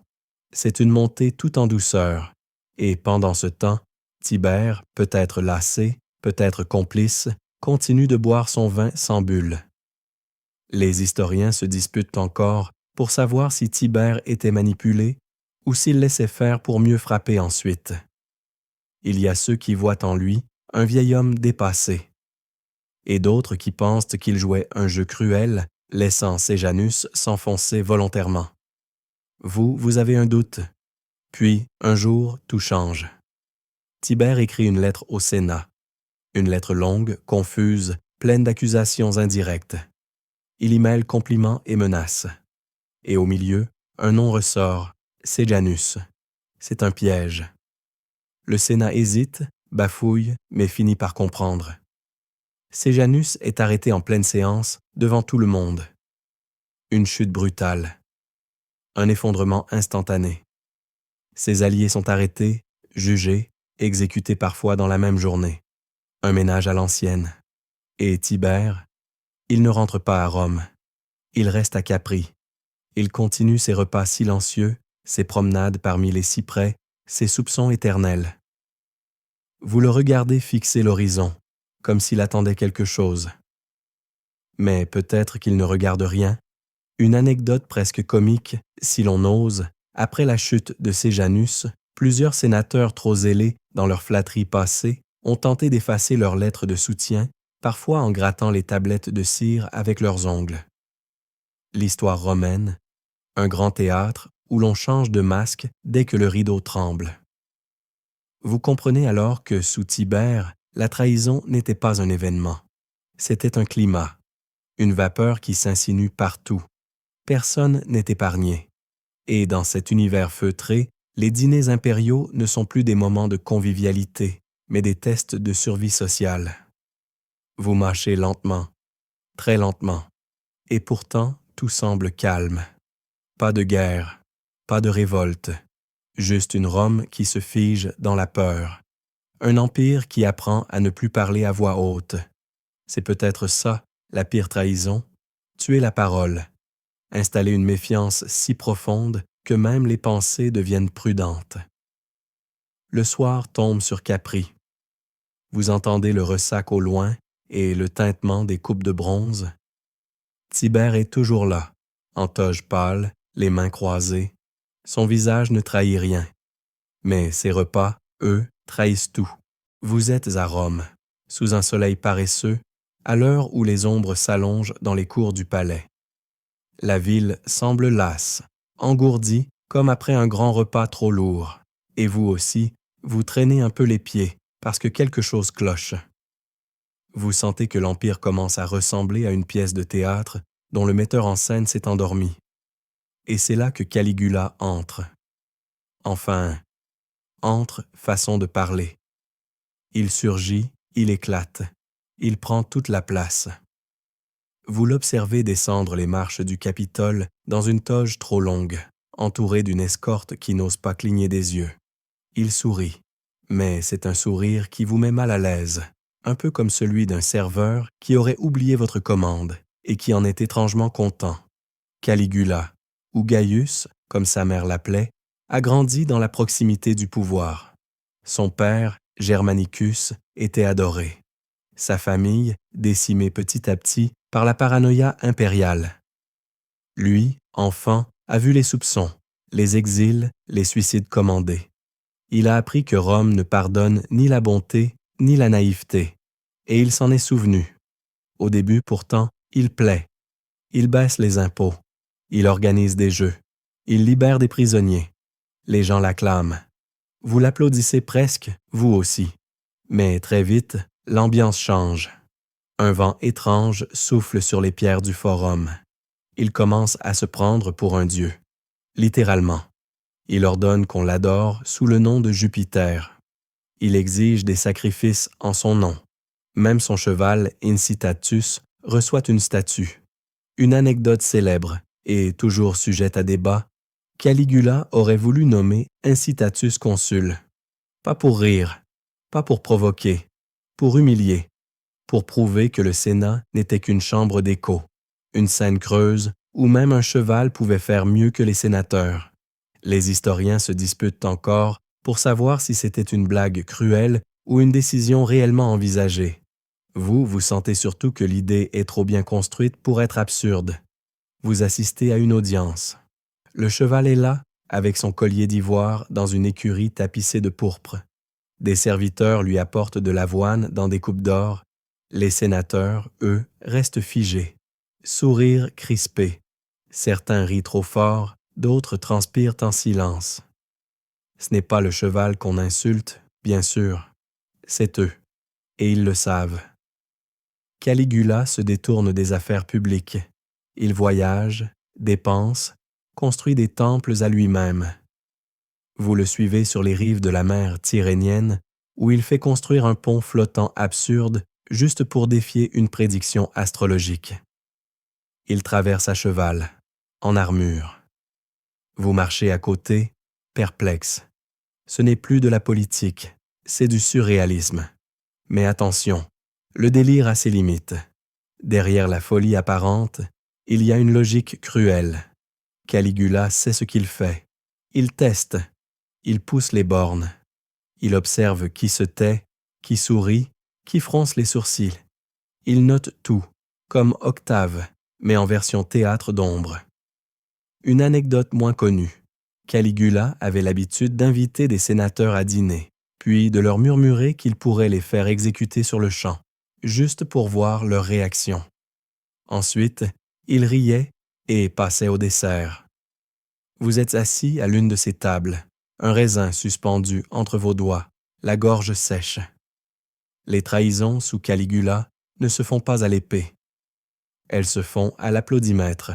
C'est une montée tout en douceur. Et pendant ce temps, Tibère, peut-être lassé, peut-être complice, continue de boire son vin sans bulle. Les historiens se disputent encore pour savoir si Tibère était manipulé ou s'il laissait faire pour mieux frapper ensuite. Il y a ceux qui voient en lui un vieil homme dépassé, et d'autres qui pensent qu'il jouait un jeu cruel, laissant Séjanus s'enfoncer volontairement. Vous avez un doute. Puis, un jour, tout change. Tibère écrit une lettre au Sénat. Une lettre longue, confuse, pleine d'accusations indirectes. Il y mêle compliments et menaces. Et au milieu, un nom ressort, Séjanus. C'est un piège. Le Sénat hésite, bafouille, mais finit par comprendre. Séjanus est arrêté en pleine séance, devant tout le monde. Une chute brutale. Un effondrement instantané. Ses alliés sont arrêtés, jugés, exécutés parfois dans la même journée. Un ménage à l'ancienne. Et Tibère, il ne rentre pas à Rome. Il reste à Capri. Il continue ses repas silencieux, ses promenades parmi les cyprès, ses soupçons éternels. Vous le regardez fixer l'horizon, comme s'il attendait quelque chose. Mais peut-être qu'il ne regarde rien. Une anecdote presque comique, si l'on ose, après la chute de Séjanus, plusieurs sénateurs trop zélés dans leur flatterie passée ont tenté d'effacer leurs lettres de soutien, parfois en grattant les tablettes de cire avec leurs ongles. L'histoire romaine, un grand théâtre où l'on change de masque dès que le rideau tremble. Vous comprenez alors que, sous Tibère, la trahison n'était pas un événement. C'était un climat, une vapeur qui s'insinue partout. Personne n'est épargné. Et dans cet univers feutré, les dîners impériaux ne sont plus des moments de convivialité, mais des tests de survie sociale. Vous mâchez lentement, très lentement, et pourtant tout semble calme. Pas de guerre, pas de révolte, juste une Rome qui se fige dans la peur. Un empire qui apprend à ne plus parler à voix haute. C'est peut-être ça, la pire trahison, tuer la parole, installer une méfiance si profonde que même les pensées deviennent prudentes. Le soir tombe sur Capri. Vous entendez le ressac au loin et le tintement des coupes de bronze. Tibère est toujours là, en toge pâle, les mains croisées. Son visage ne trahit rien. Mais ses repas, eux, trahissent tout. Vous êtes à Rome, sous un soleil paresseux, à l'heure où les ombres s'allongent dans les cours du palais. La ville semble lasse, engourdie comme après un grand repas trop lourd. Et vous aussi, vous traînez un peu les pieds parce que quelque chose cloche. Vous sentez que l'Empire commence à ressembler à une pièce de théâtre dont le metteur en scène s'est endormi. Et c'est là que Caligula entre. Enfin, entre façon de parler. Il surgit, il éclate, il prend toute la place. Vous l'observez descendre les marches du Capitole dans une toge trop longue, entouré d'une escorte qui n'ose pas cligner des yeux. Il sourit, mais c'est un sourire qui vous met mal à l'aise, un peu comme celui d'un serveur qui aurait oublié votre commande et qui en est étrangement content. Caligula, ou Gaius, comme sa mère l'appelait, a grandi dans la proximité du pouvoir. Son père, Germanicus, était adoré. Sa famille, décimée petit à petit par la paranoïa impériale. Lui, enfant, a vu les soupçons, les exils, les suicides commandés. Il a appris que Rome ne pardonne ni la bonté, ni la naïveté, et il s'en est souvenu. Au début, pourtant, il plaît. Il baisse les impôts. Il organise des jeux. Il libère des prisonniers. Les gens l'acclament. Vous l'applaudissez presque, vous aussi. Mais très vite, l'ambiance change. Un vent étrange souffle sur les pierres du forum. Il commence à se prendre pour un dieu. Littéralement. Il ordonne qu'on l'adore sous le nom de Jupiter. Il exige des sacrifices en son nom. Même son cheval, Incitatus, reçoit une statue. Une anecdote célèbre, et toujours sujette à débat, Caligula aurait voulu nommer Incitatus consul. Pas pour rire, pas pour provoquer, pour humilier, pour prouver que le Sénat n'était qu'une chambre d'écho, une scène creuse où même un cheval pouvait faire mieux que les sénateurs. Les historiens se disputent encore pour savoir si c'était une blague cruelle ou une décision réellement envisagée. Vous sentez surtout que l'idée est trop bien construite pour être absurde. Vous assistez à une audience. Le cheval est là, avec son collier d'ivoire dans une écurie tapissée de pourpre. Des serviteurs lui apportent de l'avoine dans des coupes d'or. Les sénateurs, eux, restent figés. Sourires crispés. Certains rient trop fort, d'autres transpirent en silence. Ce n'est pas le cheval qu'on insulte, bien sûr. C'est eux. Et ils le savent. Caligula se détourne des affaires publiques. Il voyage, dépense, construit des temples à lui-même. Vous le suivez sur les rives de la mer Tyrrhénienne, où il fait construire un pont flottant absurde juste pour défier une prédiction astrologique. Il traverse à cheval, en armure. Vous marchez à côté, perplexe. Ce n'est plus de la politique, c'est du surréalisme. Mais attention, le délire a ses limites. Derrière la folie apparente, il y a une logique cruelle. Caligula sait ce qu'il fait. Il teste. Il pousse les bornes. Il observe qui se tait, qui sourit, qui fronce les sourcils. Il note tout, comme Octave, mais en version théâtre d'ombre. Une anecdote moins connue. Caligula avait l'habitude d'inviter des sénateurs à dîner, puis de leur murmurer qu'il pourrait les faire exécuter sur le champ, juste pour voir leur réaction. Ensuite, il riait et passait au dessert. Vous êtes assis à l'une de ces tables, un raisin suspendu entre vos doigts, la gorge sèche. Les trahisons sous Caligula ne se font pas à l'épée. Elles se font à l'applaudimètre.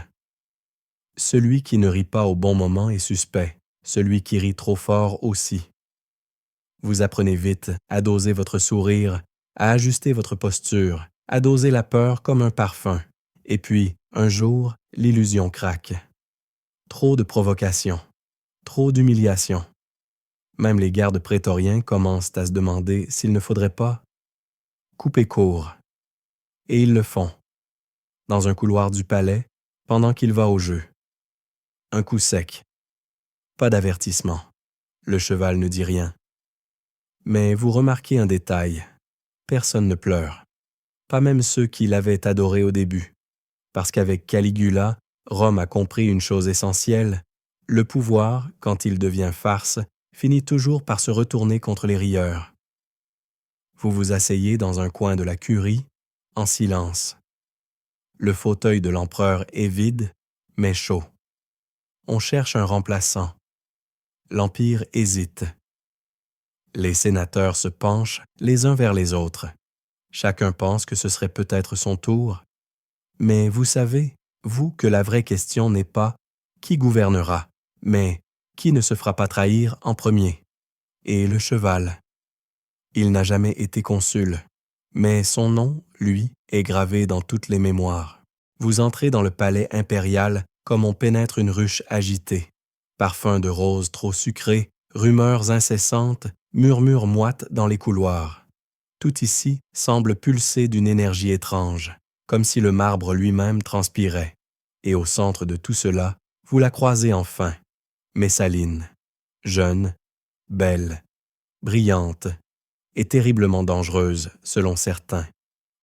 Celui qui ne rit pas au bon moment est suspect, celui qui rit trop fort aussi. Vous apprenez vite à doser votre sourire, à ajuster votre posture, à doser la peur comme un parfum. Et puis, un jour, l'illusion craque. Trop de provocation, trop d'humiliation. Même les gardes prétoriens commencent à se demander s'il ne faudrait pas couper court. Et ils le font, dans un couloir du palais, pendant qu'il va au jeu. Un coup sec. Pas d'avertissement. Le cheval ne dit rien. Mais vous remarquez un détail. Personne ne pleure. Pas même ceux qui l'avaient adoré au début. Parce qu'avec Caligula, Rome a compris une chose essentielle. Le pouvoir, quand il devient farce, finit toujours par se retourner contre les rieurs. Vous vous asseyez dans un coin de la curie, en silence. Le fauteuil de l'empereur est vide, mais chaud. On cherche un remplaçant. L'Empire hésite. Les sénateurs se penchent les uns vers les autres. Chacun pense que ce serait peut-être son tour. Mais vous savez, vous, que la vraie question n'est pas « qui gouvernera ?», mais « qui ne se fera pas trahir en premier ?» Et le cheval. Il n'a jamais été consul, mais son nom, lui, est gravé dans toutes les mémoires. Vous entrez dans le palais impérial comme on pénètre une ruche agitée. Parfums de roses trop sucrés, rumeurs incessantes, murmures moites dans les couloirs. Tout ici semble pulser d'une énergie étrange, comme si le marbre lui-même transpirait. Et au centre de tout cela, vous la croisez enfin, Messaline, jeune, belle, brillante et terriblement dangereuse selon certains.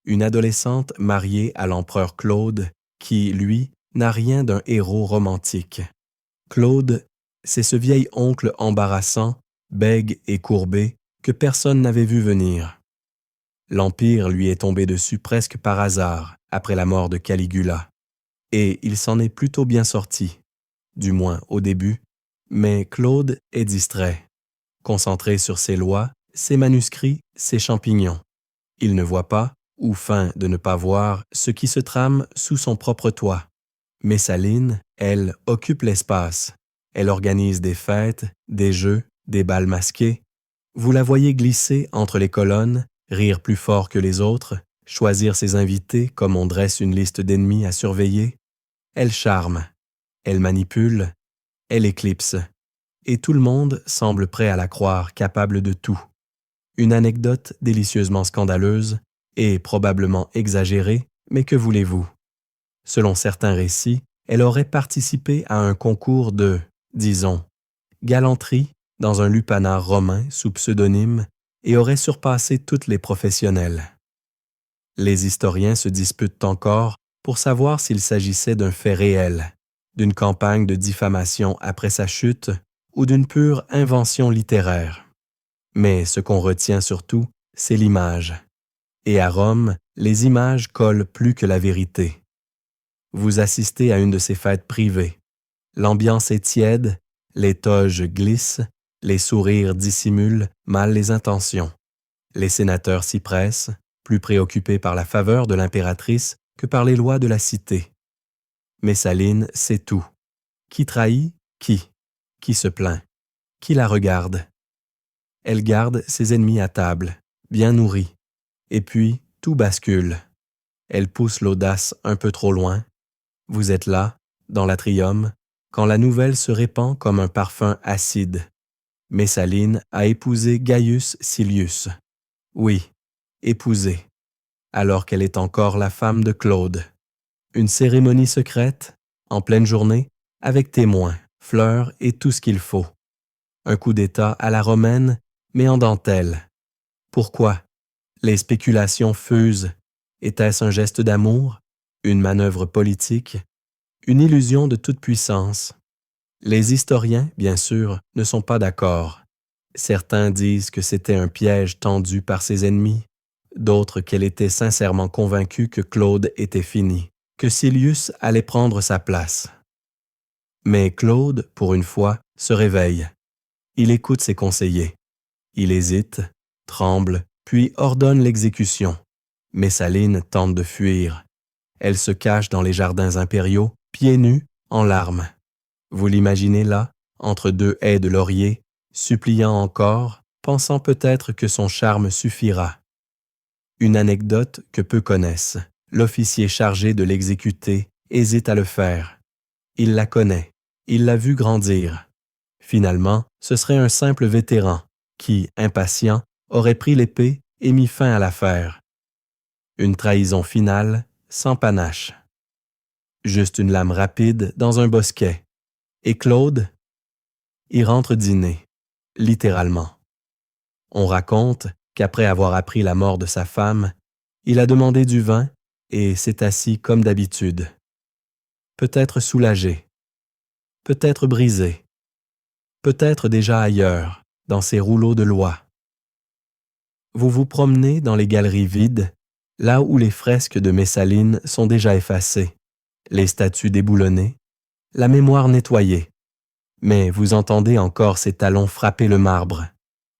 Une adolescente mariée à l'empereur Claude qui, lui, n'a rien d'un héros romantique. Claude, c'est ce vieil oncle embarrassant, bègue et courbé que personne n'avait vu venir. L'Empire lui est tombé dessus presque par hasard après la mort de Caligula, et il s'en est plutôt bien sorti, du moins au début, mais Claude est distrait, concentré sur ses lois, ses manuscrits, ses champignons. Il ne voit pas, ou feint de ne pas voir, ce qui se trame sous son propre toit. Messaline, elle, occupe l'espace. Elle organise des fêtes, des jeux, des bals masqués. Vous la voyez glisser entre les colonnes, rire plus fort que les autres, choisir ses invités comme on dresse une liste d'ennemis à surveiller. Elle charme, elle manipule, elle éclipse. Et tout le monde semble prêt à la croire capable de tout. Une anecdote délicieusement scandaleuse et probablement exagérée, mais que voulez-vous? Selon certains récits, elle aurait participé à un concours de, disons, galanterie dans un lupanar romain sous pseudonyme et aurait surpassé toutes les professionnelles. Les historiens se disputent encore pour savoir s'il s'agissait d'un fait réel, d'une campagne de diffamation après sa chute ou d'une pure invention littéraire. Mais ce qu'on retient surtout, c'est l'image. Et à Rome, les images collent plus que la vérité. Vous assistez à une de ces fêtes privées. L'ambiance est tiède, les toges glissent, les sourires dissimulent mal les intentions. Les sénateurs s'y pressent, plus préoccupés par la faveur de l'impératrice que par les lois de la cité. Messaline sait tout. Qui trahit? Qui? Qui se plaint? Qui la regarde? Elle garde ses ennemis à table, bien nourris. Et puis, tout bascule. Elle pousse l'audace un peu trop loin. Vous êtes là, dans l'atrium, quand la nouvelle se répand comme un parfum acide. Messaline a épousé Gaius Silius. Oui, épousé, alors qu'elle est encore la femme de Claude. Une cérémonie secrète, en pleine journée, avec témoins, fleurs et tout ce qu'il faut. Un coup d'État à la romaine, mais en dentelle. Pourquoi? Les spéculations fusent. Était-ce un geste d'amour? Une manœuvre politique? Une illusion de toute puissance? Les historiens, bien sûr, ne sont pas d'accord. Certains disent que c'était un piège tendu par ses ennemis, d'autres qu'elle était sincèrement convaincue que Claude était fini, que Silius allait prendre sa place. Mais Claude, pour une fois, se réveille. Il écoute ses conseillers. Il hésite, tremble, puis ordonne l'exécution. Messaline tente de fuir. Elle se cache dans les jardins impériaux, pieds nus, en larmes. Vous l'imaginez là, entre deux haies de lauriers, suppliant encore, pensant peut-être que son charme suffira. Une anecdote que peu connaissent. L'officier chargé de l'exécuter hésite à le faire. Il la connaît, il l'a vue grandir. Finalement, ce serait un simple vétéran qui, impatient, aurait pris l'épée et mis fin à l'affaire. Une trahison finale, sans panache. Juste une lame rapide dans un bosquet. Et Claude? Il rentre dîner, littéralement. On raconte qu'après avoir appris la mort de sa femme, il a demandé du vin et s'est assis comme d'habitude. Peut-être soulagé, peut-être brisé, peut-être déjà ailleurs, dans ses rouleaux de loi. Vous vous promenez dans les galeries vides, là où les fresques de Messaline sont déjà effacées, les statues déboulonnées, la mémoire nettoyée. Mais vous entendez encore ses talons frapper le marbre.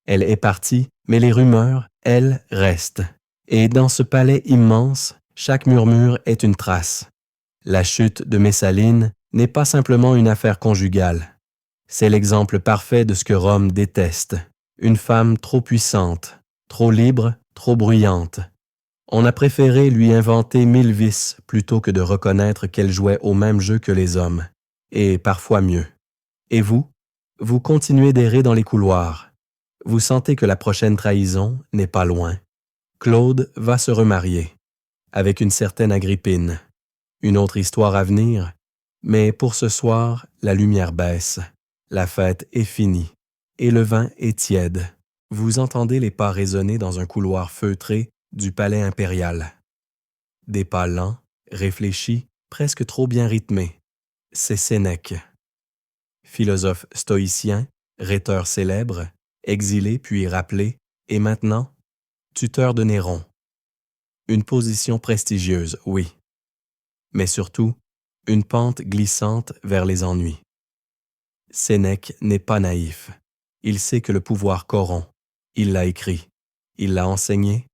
Elle est partie, mais les rumeurs, elles, restent. Et dans ce palais immense, chaque murmure est une trace. La chute de Messaline n'est pas simplement une affaire conjugale. C'est l'exemple parfait de ce que Rome déteste. Une femme trop puissante, trop libre, trop bruyante. On a préféré lui inventer 1000 vices plutôt que de reconnaître qu'elle jouait au même jeu que les hommes, et parfois mieux. Et vous? Vous continuez d'errer dans les couloirs. Vous sentez que la prochaine trahison n'est pas loin. Claude va se remarier, avec une certaine Agrippine. Une autre histoire à venir, mais pour ce soir, la lumière baisse, la fête est finie, et le vin est tiède. Vous entendez les pas résonner dans un couloir feutré du palais impérial. Des pas lents, réfléchis, presque trop bien rythmés. C'est Sénèque. Philosophe stoïcien, rhéteur célèbre, exilé puis rappelé, et maintenant, tuteur de Néron. Une position prestigieuse, oui. Mais surtout, une pente glissante vers les ennuis. Sénèque n'est pas naïf. Il sait que le pouvoir corrompt. Il l'a écrit. Il l'a enseigné.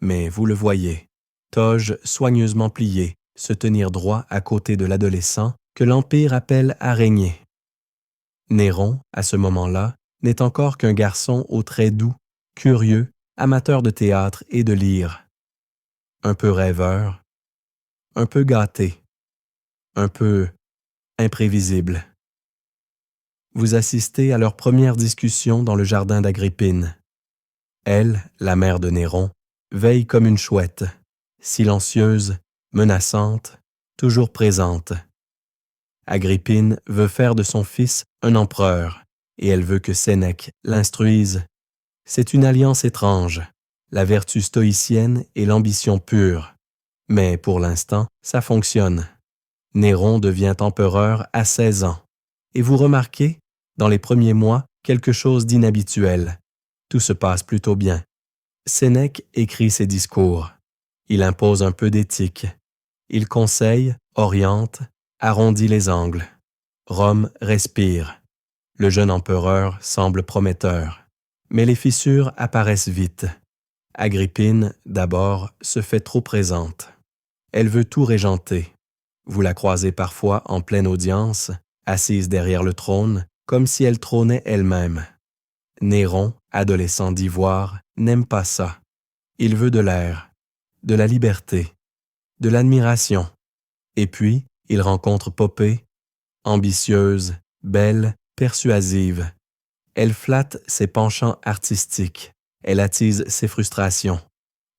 Mais vous le voyez, toge soigneusement pliée, se tenir droit à côté de l'adolescent que l'Empire appelle à régner. Néron, à ce moment-là, n'est encore qu'un garçon aux traits doux, curieux, amateur de théâtre et de lyre. Un peu rêveur, un peu gâté, un peu imprévisible. Vous assistez à leur première discussion dans le jardin d'Agrippine. Elle, la mère de Néron, veille comme une chouette, silencieuse, menaçante, toujours présente. Agrippine veut faire de son fils un empereur, et elle veut que Sénèque l'instruise. C'est une alliance étrange, la vertu stoïcienne et l'ambition pure. Mais pour l'instant, ça fonctionne. Néron devient empereur à 16 ans. Et vous remarquez, dans les premiers mois, quelque chose d'inhabituel. Tout se passe plutôt bien. Sénèque écrit ses discours. Il impose un peu d'éthique. Il conseille, oriente, arrondit les angles. Rome respire. Le jeune empereur semble prometteur. Mais les fissures apparaissent vite. Agrippine, d'abord, se fait trop présente. Elle veut tout régenter. Vous la croisez parfois en pleine audience, assise derrière le trône, comme si elle trônait elle-même. Néron, adolescent d'ivoire, n'aime pas ça. Il veut de l'air, de la liberté, de l'admiration. Et puis, il rencontre Poppée, ambitieuse, belle, persuasive. Elle flatte ses penchants artistiques. Elle attise ses frustrations.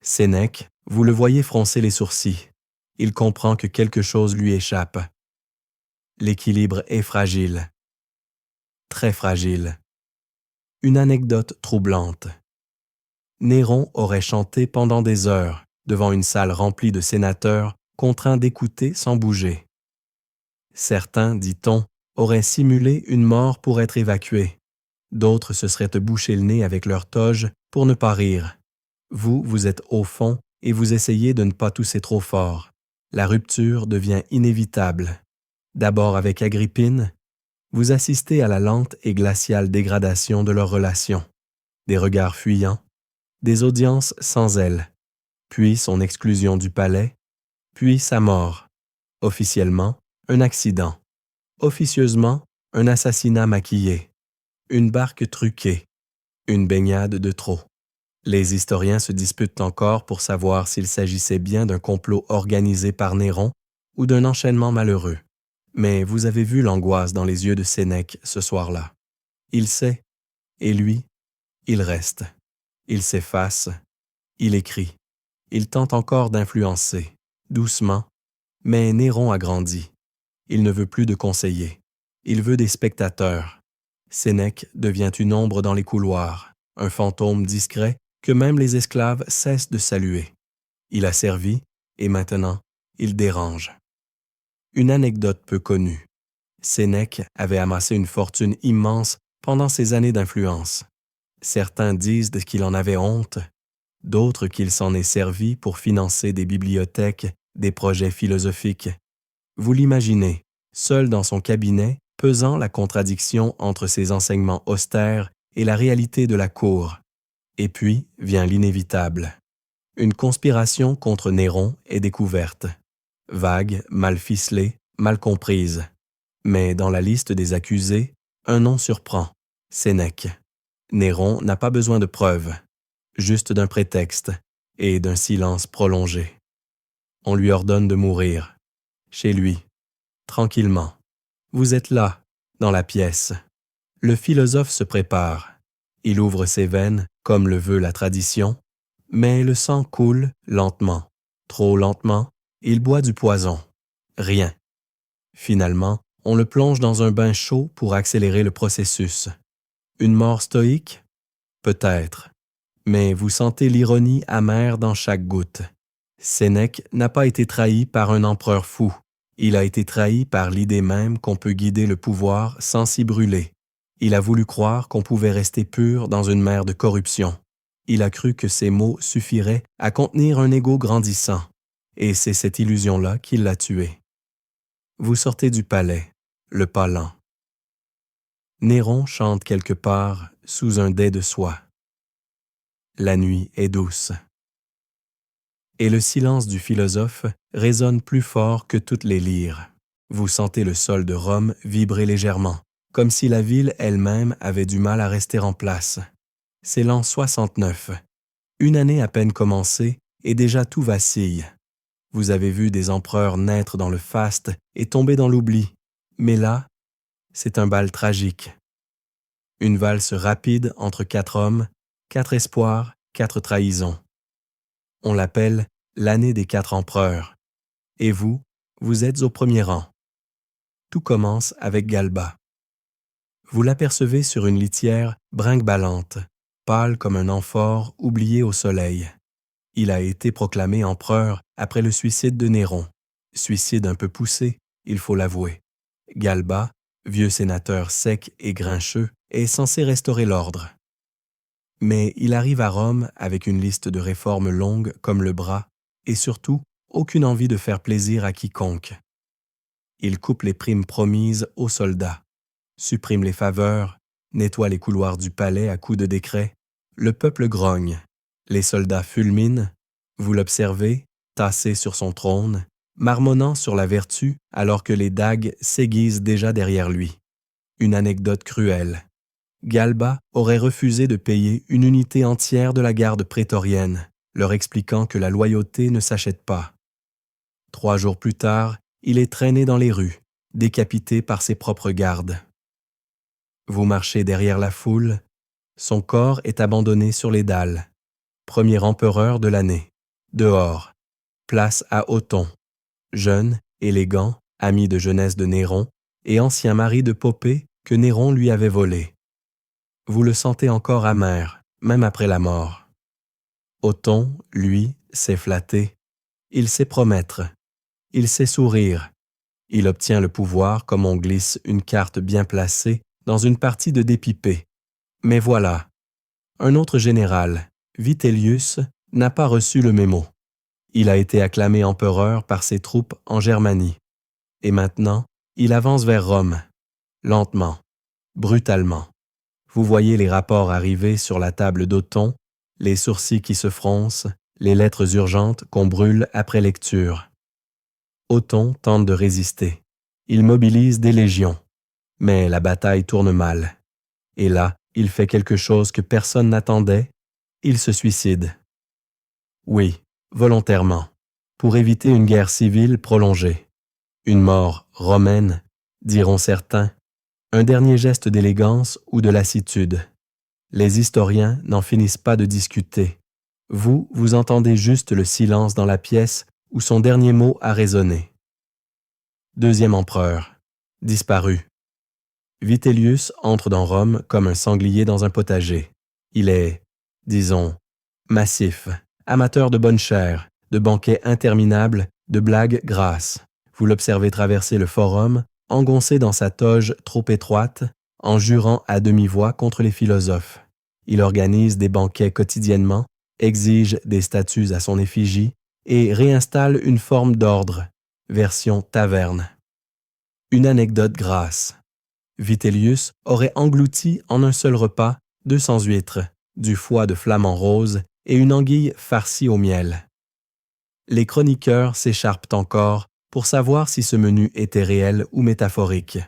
Sénèque, vous le voyez froncer les sourcils. Il comprend que quelque chose lui échappe. L'équilibre est fragile. Très fragile. Une anecdote troublante. Néron aurait chanté pendant des heures devant une salle remplie de sénateurs contraints d'écouter sans bouger. Certains, dit-on, auraient simulé une mort pour être évacués. D'autres se seraient bouché le nez avec leur toge pour ne pas rire. Vous êtes au fond et vous essayez de ne pas tousser trop fort. La rupture devient inévitable. D'abord avec Agrippine, vous assistez à la lente et glaciale dégradation de leur relation. Des regards fuyants, des audiences sans elle, puis son exclusion du palais, puis sa mort. Officiellement, un accident. Officieusement, un assassinat maquillé. Une barque truquée. Une baignade de trop. Les historiens se disputent encore pour savoir s'il s'agissait bien d'un complot organisé par Néron ou d'un enchaînement malheureux. Mais vous avez vu l'angoisse dans les yeux de Sénèque ce soir-là. Il sait, et lui, il reste. Il s'efface, il écrit. Il tente encore d'influencer, doucement, mais Néron a grandi. Il ne veut plus de conseillers. Il veut des spectateurs. Sénèque devient une ombre dans les couloirs, un fantôme discret que même les esclaves cessent de saluer. Il a servi, et maintenant, il dérange. Une anecdote peu connue. Sénèque avait amassé une fortune immense pendant ses années d'influence. Certains disent qu'il en avait honte, d'autres qu'il s'en est servi pour financer des bibliothèques, des projets philosophiques. Vous l'imaginez, seul dans son cabinet, pesant la contradiction entre ses enseignements austères et la réalité de la cour. Et puis vient l'inévitable. Une conspiration contre Néron est découverte. Vague, mal ficelée, mal comprise. Mais dans la liste des accusés, un nom surprend, Sénèque. Néron n'a pas besoin de preuves, juste d'un prétexte et d'un silence prolongé. On lui ordonne de mourir, chez lui, tranquillement. Vous êtes là, dans la pièce. Le philosophe se prépare. Il ouvre ses veines, comme le veut la tradition, Mais le sang coule lentement, trop lentement, et il boit du poison. Rien. Finalement, on le plonge dans un bain chaud pour accélérer le processus. Une mort stoïque? Peut-être. Mais vous sentez l'ironie amère dans chaque goutte. Sénèque n'a pas été trahi par un empereur fou. Il a été trahi par l'idée même qu'on peut guider le pouvoir sans s'y brûler. Il a voulu croire qu'on pouvait rester pur dans une mer de corruption. Il a cru que ses mots suffiraient à contenir un ego grandissant. Et c'est cette illusion-là qui l'a tué. Vous sortez du palais, le pas lent. Néron chante quelque part sous un dais de soie. La nuit est douce. Et le silence du philosophe résonne plus fort que toutes les lyres. Vous sentez le sol de Rome vibrer légèrement, comme si la ville elle-même avait du mal à rester en place. C'est l'an 69. Une année à peine commencée, et déjà tout vacille. Vous avez vu des empereurs naître dans le faste et tomber dans l'oubli. Mais là, c'est un bal tragique. Une valse rapide entre 4 hommes, 4 espoirs, 4 trahisons. On l'appelle l'année des 4 empereurs. Et vous, vous êtes au premier rang. Tout commence avec Galba. Vous l'apercevez sur une litière brinque-ballante, pâle comme un amphore oublié au soleil. Il a été proclamé empereur après le suicide de Néron. Suicide un peu poussé, il faut l'avouer. Galba, vieux sénateur sec et grincheux, est censé restaurer l'ordre. Mais il arrive à Rome avec une liste de réformes longue comme le bras et surtout aucune envie de faire plaisir à quiconque. Il coupe les primes promises aux soldats, supprime les faveurs, nettoie les couloirs du palais à coups de décret. Le peuple grogne, les soldats fulminent, vous l'observez, tassé sur son trône, marmonnant sur la vertu alors que les dagues s'aiguisent déjà derrière lui. Une anecdote cruelle. Galba aurait refusé de payer une unité entière de la garde prétorienne, leur expliquant que la loyauté ne s'achète pas. 3 jours plus tard, il est traîné dans les rues, décapité par ses propres gardes. Vous marchez derrière la foule, son corps est abandonné sur les dalles. Premier empereur de l'année. Dehors, place à Othon, jeune, élégant, ami de jeunesse de Néron et ancien mari de Popée que Néron lui avait volé. Vous le sentez encore amer, même après la mort. Othon, lui, sait flatter. Il sait promettre. Il sait sourire. Il obtient le pouvoir comme on glisse une carte bien placée dans une partie de dépipé. Mais voilà, un autre général, Vitellius, n'a pas reçu le mémo. Il a été acclamé empereur par ses troupes en Germanie. Et maintenant, il avance vers Rome, lentement, brutalement. Vous voyez les rapports arriver sur la table d'Othon, les sourcils qui se froncent, les lettres urgentes qu'on brûle après lecture. Othon tente de résister. Il mobilise des légions. Mais la bataille tourne mal. Et là, il fait quelque chose que personne n'attendait. Il se suicide. Oui, volontairement, pour éviter une guerre civile prolongée. Une mort romaine, diront certains. Un dernier geste d'élégance ou de lassitude. Les historiens n'en finissent pas de discuter. Vous entendez juste le silence dans la pièce où son dernier mot a résonné. Deuxième empereur, disparu. Vitellius entre dans Rome comme un sanglier dans un potager. Il est, disons, massif, amateur de bonne chère, de banquets interminables, de blagues grasses. Vous l'observez traverser le forum, engoncé dans sa toge trop étroite, en jurant à demi-voix contre les philosophes. Il organise des banquets quotidiennement, exige des statues à son effigie et réinstalle une forme d'ordre, version taverne. Une anecdote grasse. Vitellius aurait englouti en un seul repas 200 huîtres, du foie de flamand rose et une anguille farcie au miel. Les chroniqueurs s'écharpent encore pour savoir si ce menu était réel ou métaphorique.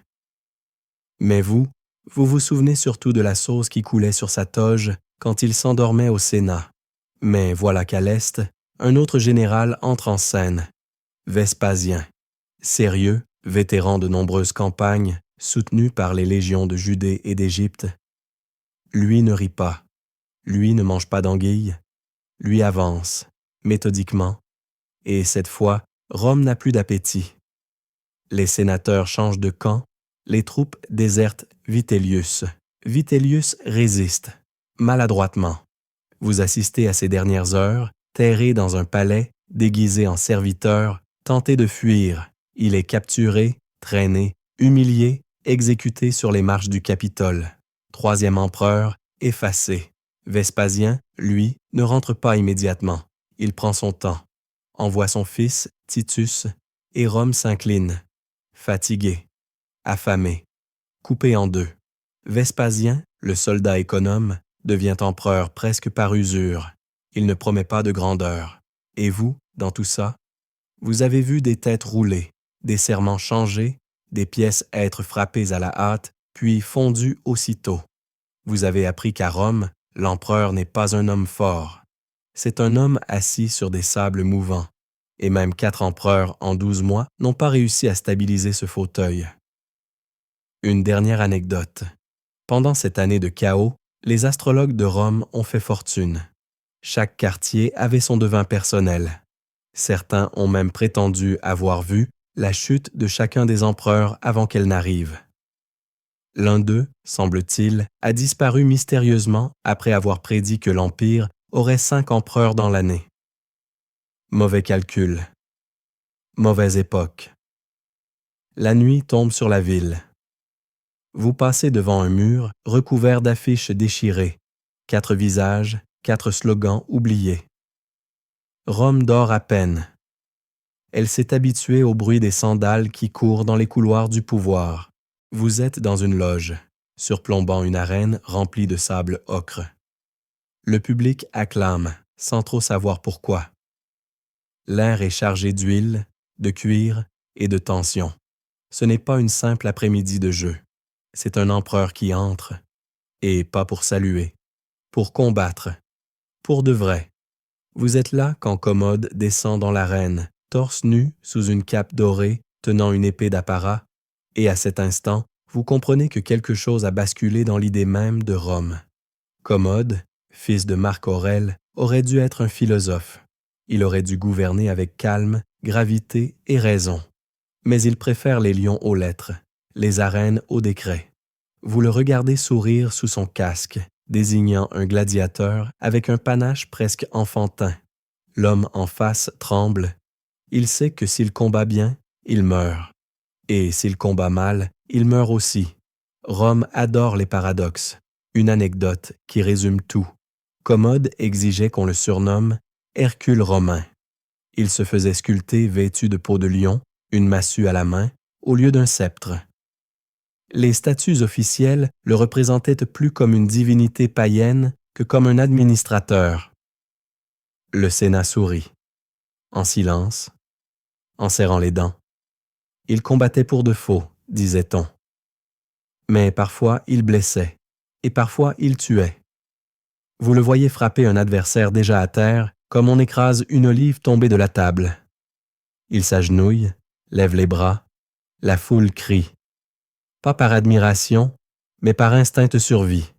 Mais vous vous souvenez surtout de la sauce qui coulait sur sa toge quand il s'endormait au Sénat. Mais voilà qu'à l'Est, un autre général entre en scène. Vespasien. Sérieux, vétéran de nombreuses campagnes, soutenu par les légions de Judée et d'Égypte. Lui ne rit pas. Lui ne mange pas d'anguilles. lui avance, méthodiquement, et cette fois, Rome n'a plus d'appétit. Les sénateurs changent de camp, les troupes désertent Vitellius. Vitellius résiste, maladroitement. Vous assistez à ces dernières heures, terré dans un palais, déguisé en serviteur, tenté de fuir. Il est capturé, traîné, humilié, exécuté sur les marches du Capitole. Troisième empereur, effacé. Vespasien, lui, ne rentre pas immédiatement. Il prend son temps, envoie son fils, Titus, et Rome s'incline. Fatigué, affamé, coupé en deux. Vespasien, le soldat économe, devient empereur presque par usure. Il ne promet pas de grandeur. Et vous, dans tout ça, vous avez vu des têtes rouler, des serments changés, des pièces être frappées à la hâte, puis fondues aussitôt. Vous avez appris qu'à Rome, l'empereur n'est pas un homme fort. C'est un homme assis sur des sables mouvants. Et même 4 empereurs en 12 mois n'ont pas réussi à stabiliser ce fauteuil. Une dernière anecdote. Pendant cette année de chaos, les astrologues de Rome ont fait fortune. Chaque quartier avait son devin personnel. Certains ont même prétendu avoir vu la chute de chacun des empereurs avant qu'elle n'arrive. L'un d'eux, semble-t-il, a disparu mystérieusement après avoir prédit que l'Empire aurait 5 empereurs dans l'année. Mauvais calcul. Mauvaise époque. La nuit tombe sur la ville. Vous passez devant un mur recouvert d'affiches déchirées, 4 visages, 4 slogans oubliés. Rome dort à peine. Elle s'est habituée au bruit des sandales qui courent dans les couloirs du pouvoir. Vous êtes dans une loge, surplombant une arène remplie de sable ocre. Le public acclame, sans trop savoir pourquoi. L'air est chargé d'huile, de cuir et de tension. Ce n'est pas une simple après-midi de jeu. C'est un empereur qui entre, et pas pour saluer, pour combattre, pour de vrai. Vous êtes là quand Commode descend dans l'arène, torse nu sous une cape dorée, tenant une épée d'apparat, et à cet instant, vous comprenez que quelque chose a basculé dans l'idée même de Rome. Commode, fils de Marc Aurèle, aurait dû être un philosophe. Il aurait dû gouverner avec calme, gravité et raison. Mais il préfère les lions aux lettres, les arènes aux décrets. Vous le regardez sourire sous son casque, désignant un gladiateur avec un panache presque enfantin. L'homme en face tremble. Il sait que s'il combat bien, il meurt. Et s'il combat mal, il meurt aussi. Rome adore les paradoxes. Une anecdote qui résume tout. Commode exigeait qu'on le surnomme Hercule romain. Il se faisait sculpter vêtu de peau de lion, une massue à la main, au lieu d'un sceptre. Les statues officielles le représentaient plus comme une divinité païenne que comme un administrateur. Le Sénat sourit, en silence, en serrant les dents. Il combattait pour de faux, disait-on. Mais parfois il blessait, et parfois il tuait. Vous le voyez frapper un adversaire déjà à terre, comme on écrase une olive tombée de la table. Il s'agenouille, lève les bras, la foule crie. Pas par admiration, mais par instinct de survie.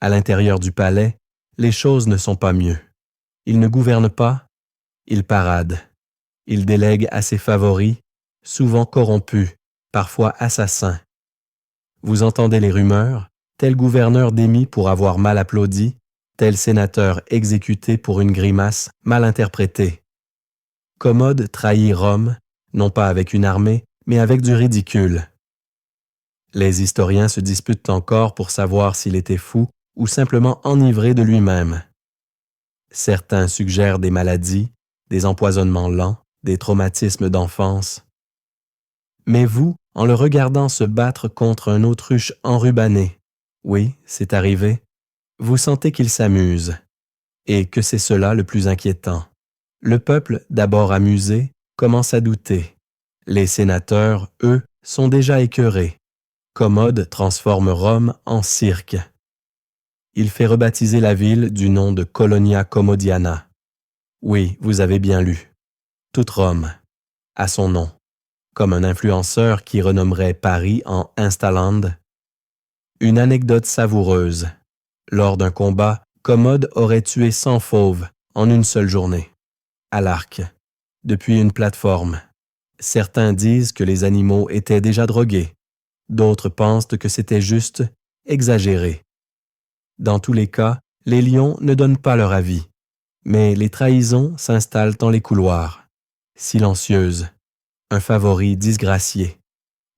À l'intérieur du palais, les choses ne sont pas mieux. Il ne gouverne pas, il parade. Il délègue à ses favoris, souvent corrompus, parfois assassins. Vous entendez les rumeurs, tel gouverneur démis pour avoir mal applaudi, tel sénateur exécuté pour une grimace mal interprétée. Commode trahit Rome, non pas avec une armée, mais avec du ridicule. Les historiens se disputent encore pour savoir s'il était fou ou simplement enivré de lui-même. Certains suggèrent des maladies, des empoisonnements lents, des traumatismes d'enfance. Mais vous, en le regardant se battre contre un autruche enrubanné, oui, c'est arrivé, vous sentez qu'il s'amuse, et que c'est cela le plus inquiétant. Le peuple, d'abord amusé, commence à douter. Les sénateurs, eux, sont déjà écœurés. Commode transforme Rome en cirque. Il fait rebaptiser la ville du nom de Colonia Commodiana. Oui, vous avez bien lu. Toute Rome, à son nom, comme un influenceur qui renommerait Paris en Instaland. Une anecdote savoureuse. Lors d'un combat, Commode aurait tué 100 fauves en une seule journée, à l'arc, depuis une plateforme. Certains disent que les animaux étaient déjà drogués, d'autres pensent que c'était juste exagéré. Dans tous les cas, les lions ne donnent pas leur avis, mais les trahisons s'installent dans les couloirs, silencieuses, un favori disgracié,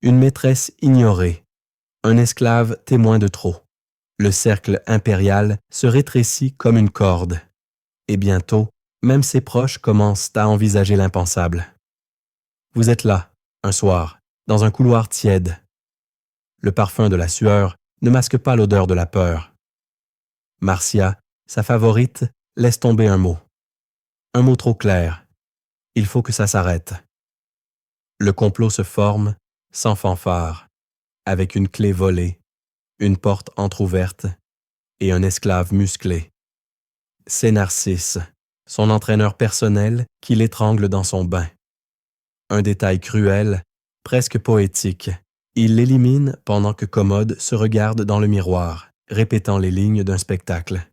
une maîtresse ignorée, un esclave témoin de trop. Le cercle impérial se rétrécit comme une corde, et bientôt, même ses proches commencent à envisager l'impensable. Vous êtes là, un soir, dans un couloir tiède. Le parfum de la sueur ne masque pas l'odeur de la peur. Marcia, sa favorite, laisse tomber un mot. Un mot trop clair. Il faut que ça s'arrête. Le complot se forme, sans fanfare, avec une clé volée, une porte entr'ouverte et un esclave musclé. C'est Narcisse, son entraîneur personnel, qui l'étrangle dans son bain. Un détail cruel, presque poétique. Il l'élimine pendant que Commode se regarde dans le miroir, répétant les lignes d'un spectacle.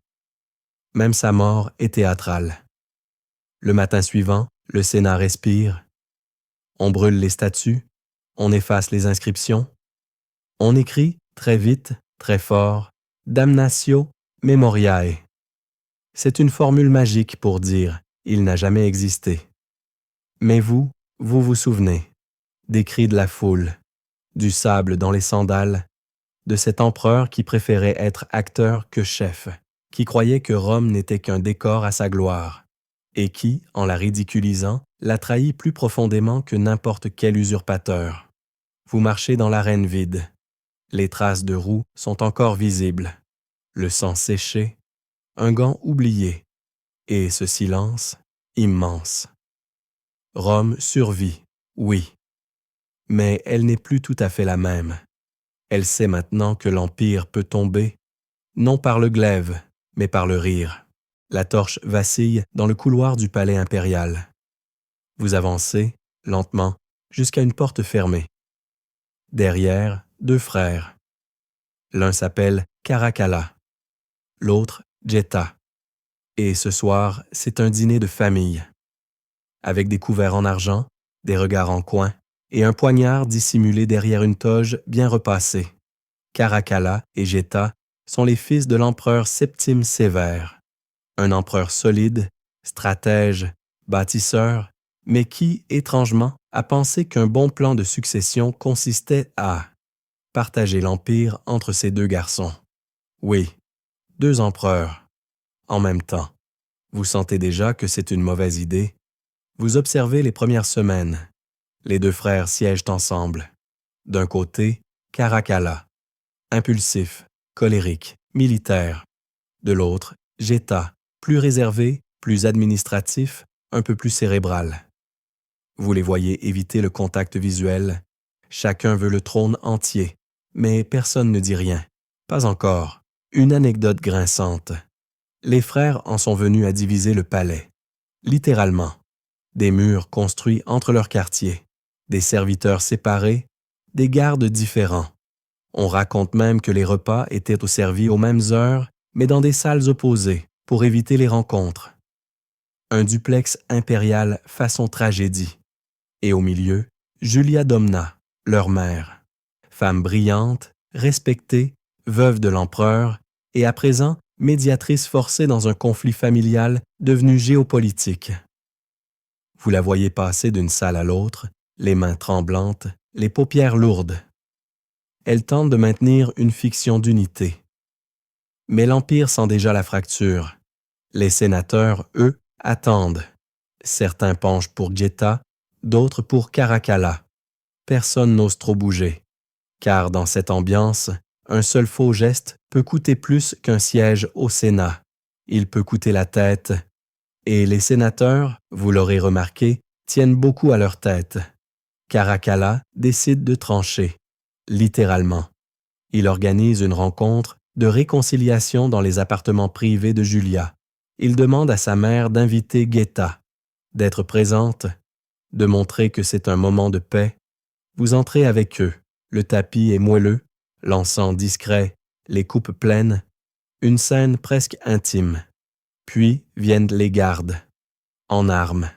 Même sa mort est théâtrale. Le matin suivant, le Sénat respire. On brûle les statues, on efface les inscriptions. On écrit, très vite, très fort, « Damnatio memoriae ». C'est une formule magique pour dire « il n'a jamais existé ». Mais vous vous souvenez des cris de la foule, du sable dans les sandales, de cet empereur qui préférait être acteur que chef, qui croyait que Rome n'était qu'un décor à sa gloire, et qui, en la ridiculisant, la trahit plus profondément que n'importe quel usurpateur. Vous marchez dans l'arène vide. Les traces de roues sont encore visibles, le sang séché, un gant oublié, et ce silence immense. Rome survit, oui, mais elle n'est plus tout à fait la même. Elle sait maintenant que l'Empire peut tomber, non par le glaive, mais par le rire. La torche vacille dans le couloir du palais impérial. Vous avancez, lentement, jusqu'à une porte fermée. Derrière, deux frères. L'un s'appelle Caracalla, l'autre Jetta. Et ce soir, c'est un dîner de famille. Avec des couverts en argent, des regards en coin et un poignard dissimulé derrière une toge bien repassée. Caracalla et Jetta sont les fils de l'empereur Septime Sévère, un empereur solide, stratège, bâtisseur, mais qui, étrangement, a pensé qu'un bon plan de succession consistait à partager l'empire entre ces deux garçons. Oui, deux empereurs, en même temps. Vous sentez déjà que c'est une mauvaise idée. Vous observez les premières semaines. Les deux frères siègent ensemble. D'un côté, Caracalla, impulsif, colérique, militaire. De l'autre, Jetta, plus réservé, plus administratif, un peu plus cérébral. Vous les voyez éviter le contact visuel. Chacun veut le trône entier, mais personne ne dit rien. Pas encore. Une anecdote grinçante. Les frères en sont venus à diviser le palais. Littéralement. Des murs construits entre leurs quartiers, des serviteurs séparés, des gardes différents. On raconte même que les repas étaient servis aux mêmes heures, mais dans des salles opposées, pour éviter les rencontres. Un duplex impérial façon tragédie. Et au milieu, Julia Domna, leur mère. Femme brillante, respectée, veuve de l'empereur, et à présent médiatrice forcée dans un conflit familial devenu géopolitique. Vous la voyez passer d'une salle à l'autre, les mains tremblantes, les paupières lourdes. Elle tente de maintenir une fiction d'unité. Mais l'Empire sent déjà la fracture. Les sénateurs, eux, attendent. Certains penchent pour Jetta, d'autres pour Caracalla. Personne n'ose trop bouger, car dans cette ambiance, un seul faux geste peut coûter plus qu'un siège au Sénat. Il peut coûter la tête. Et les sénateurs, vous l'aurez remarqué, tiennent beaucoup à leur tête. Caracalla décide de trancher, littéralement. Il organise une rencontre de réconciliation dans les appartements privés de Julia. Il demande à sa mère d'inviter Jetta, d'être présente, de montrer que c'est un moment de paix. Vous entrez avec eux, le tapis est moelleux, l'encens discret, les coupes pleines, une scène presque intime. Puis viennent les gardes, en armes.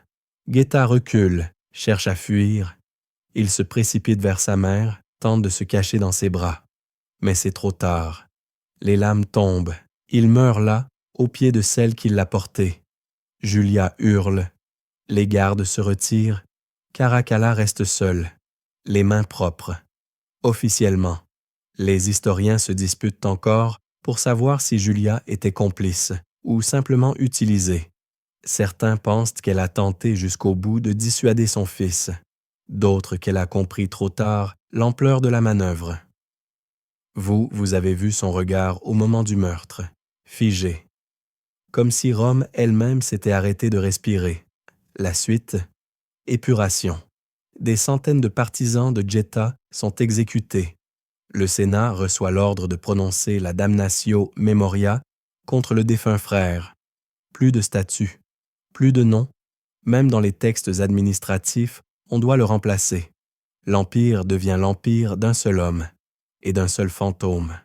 Geta recule, cherche à fuir. Il se précipite vers sa mère, tente de se cacher dans ses bras. Mais c'est trop tard. Les lames tombent. Il meurt là, aux pieds de celle qui l'a porté. Julia hurle. Les gardes se retirent. Caracalla reste seul, les mains propres. Officiellement, les historiens se disputent encore pour savoir si Julia était complice ou simplement utilisée. Certains pensent qu'elle a tenté jusqu'au bout de dissuader son fils, d'autres qu'elle a compris trop tard l'ampleur de la manœuvre. Vous avez vu son regard au moment du meurtre, figé, comme si Rome elle-même s'était arrêtée de respirer. La suite, épuration. Des centaines de partisans de Geta sont exécutés. Le Sénat reçoit l'ordre de prononcer la damnatio memoria contre le défunt frère. Plus de statut, plus de nom, même dans les textes administratifs, on doit le remplacer. L'Empire devient l'empire d'un seul homme et d'un seul fantôme.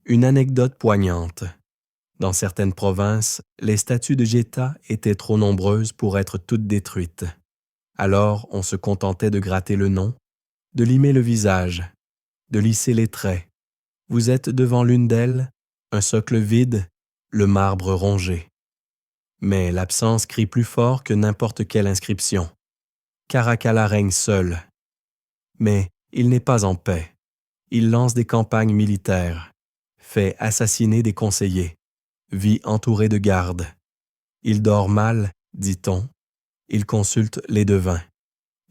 Une anecdote poignante. Dans certaines provinces, les statues de Geta étaient trop nombreuses pour être toutes détruites. Alors on se contentait de gratter le nom, de limer le visage, de lisser les traits. Vous êtes devant l'une d'elles, un socle vide, le marbre rongé. Mais l'absence crie plus fort que n'importe quelle inscription. Caracalla règne seul. Mais il n'est pas en paix. Il lance des campagnes militaires, fait assassiner des conseillers, vit entouré de gardes. Il dort mal, dit-on. Il consulte les devins.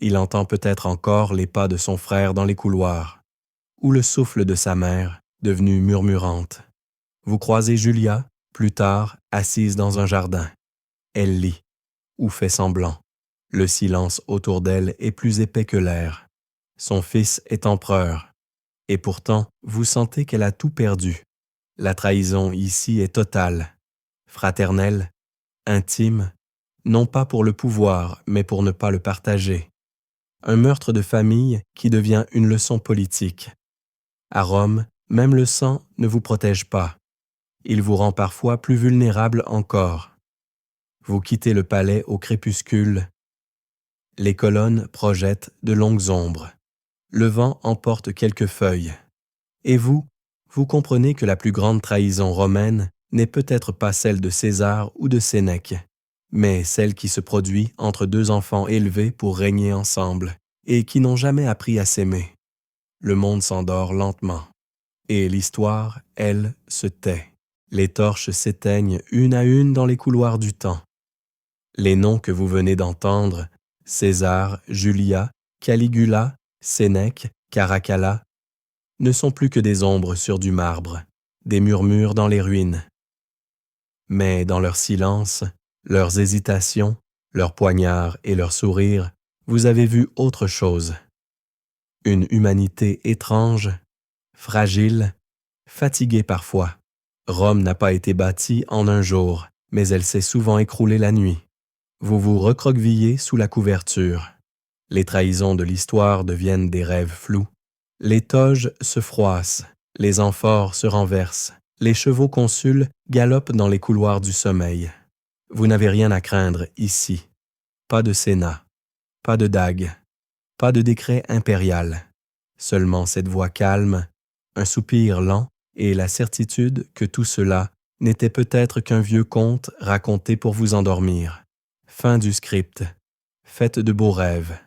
Il entend peut-être encore les pas de son frère dans les couloirs, ou le souffle de sa mère, devenue murmurante. Vous croisez Julia, plus tard, assise dans un jardin. Elle lit, ou fait semblant. Le silence autour d'elle est plus épais que l'air. Son fils est empereur. Et pourtant, vous sentez qu'elle a tout perdu. La trahison ici est totale, fraternelle, intime, non pas pour le pouvoir, mais pour ne pas le partager. Un meurtre de famille qui devient une leçon politique. À Rome, même le sang ne vous protège pas. Il vous rend parfois plus vulnérable encore. Vous quittez le palais au crépuscule. Les colonnes projettent de longues ombres. Le vent emporte quelques feuilles. Et vous comprenez que la plus grande trahison romaine n'est peut-être pas celle de César ou de Sénèque, mais celle qui se produit entre deux enfants élevés pour régner ensemble et qui n'ont jamais appris à s'aimer. Le monde s'endort lentement, et l'histoire, elle, se tait. Les torches s'éteignent une à une dans les couloirs du temps. Les noms que vous venez d'entendre, César, Julia, Caligula, Sénèque, Caracalla, ne sont plus que des ombres sur du marbre, des murmures dans les ruines. Mais dans leur silence, leurs hésitations, leurs poignards et leurs sourires, vous avez vu autre chose. Une humanité étrange, fragile, fatiguée parfois. Rome n'a pas été bâtie en un jour, mais elle s'est souvent écroulée la nuit. Vous vous recroquevillez sous la couverture. Les trahisons de l'histoire deviennent des rêves flous. Les toges se froissent, les amphores se renversent, les chevaux consuls galopent dans les couloirs du sommeil. Vous n'avez rien à craindre ici. Pas de Sénat, pas de dague, pas de décret impérial. Seulement cette voix calme, un soupir lent et la certitude que tout cela n'était peut-être qu'un vieux conte raconté pour vous endormir. Fin du script. Faites de beaux rêves.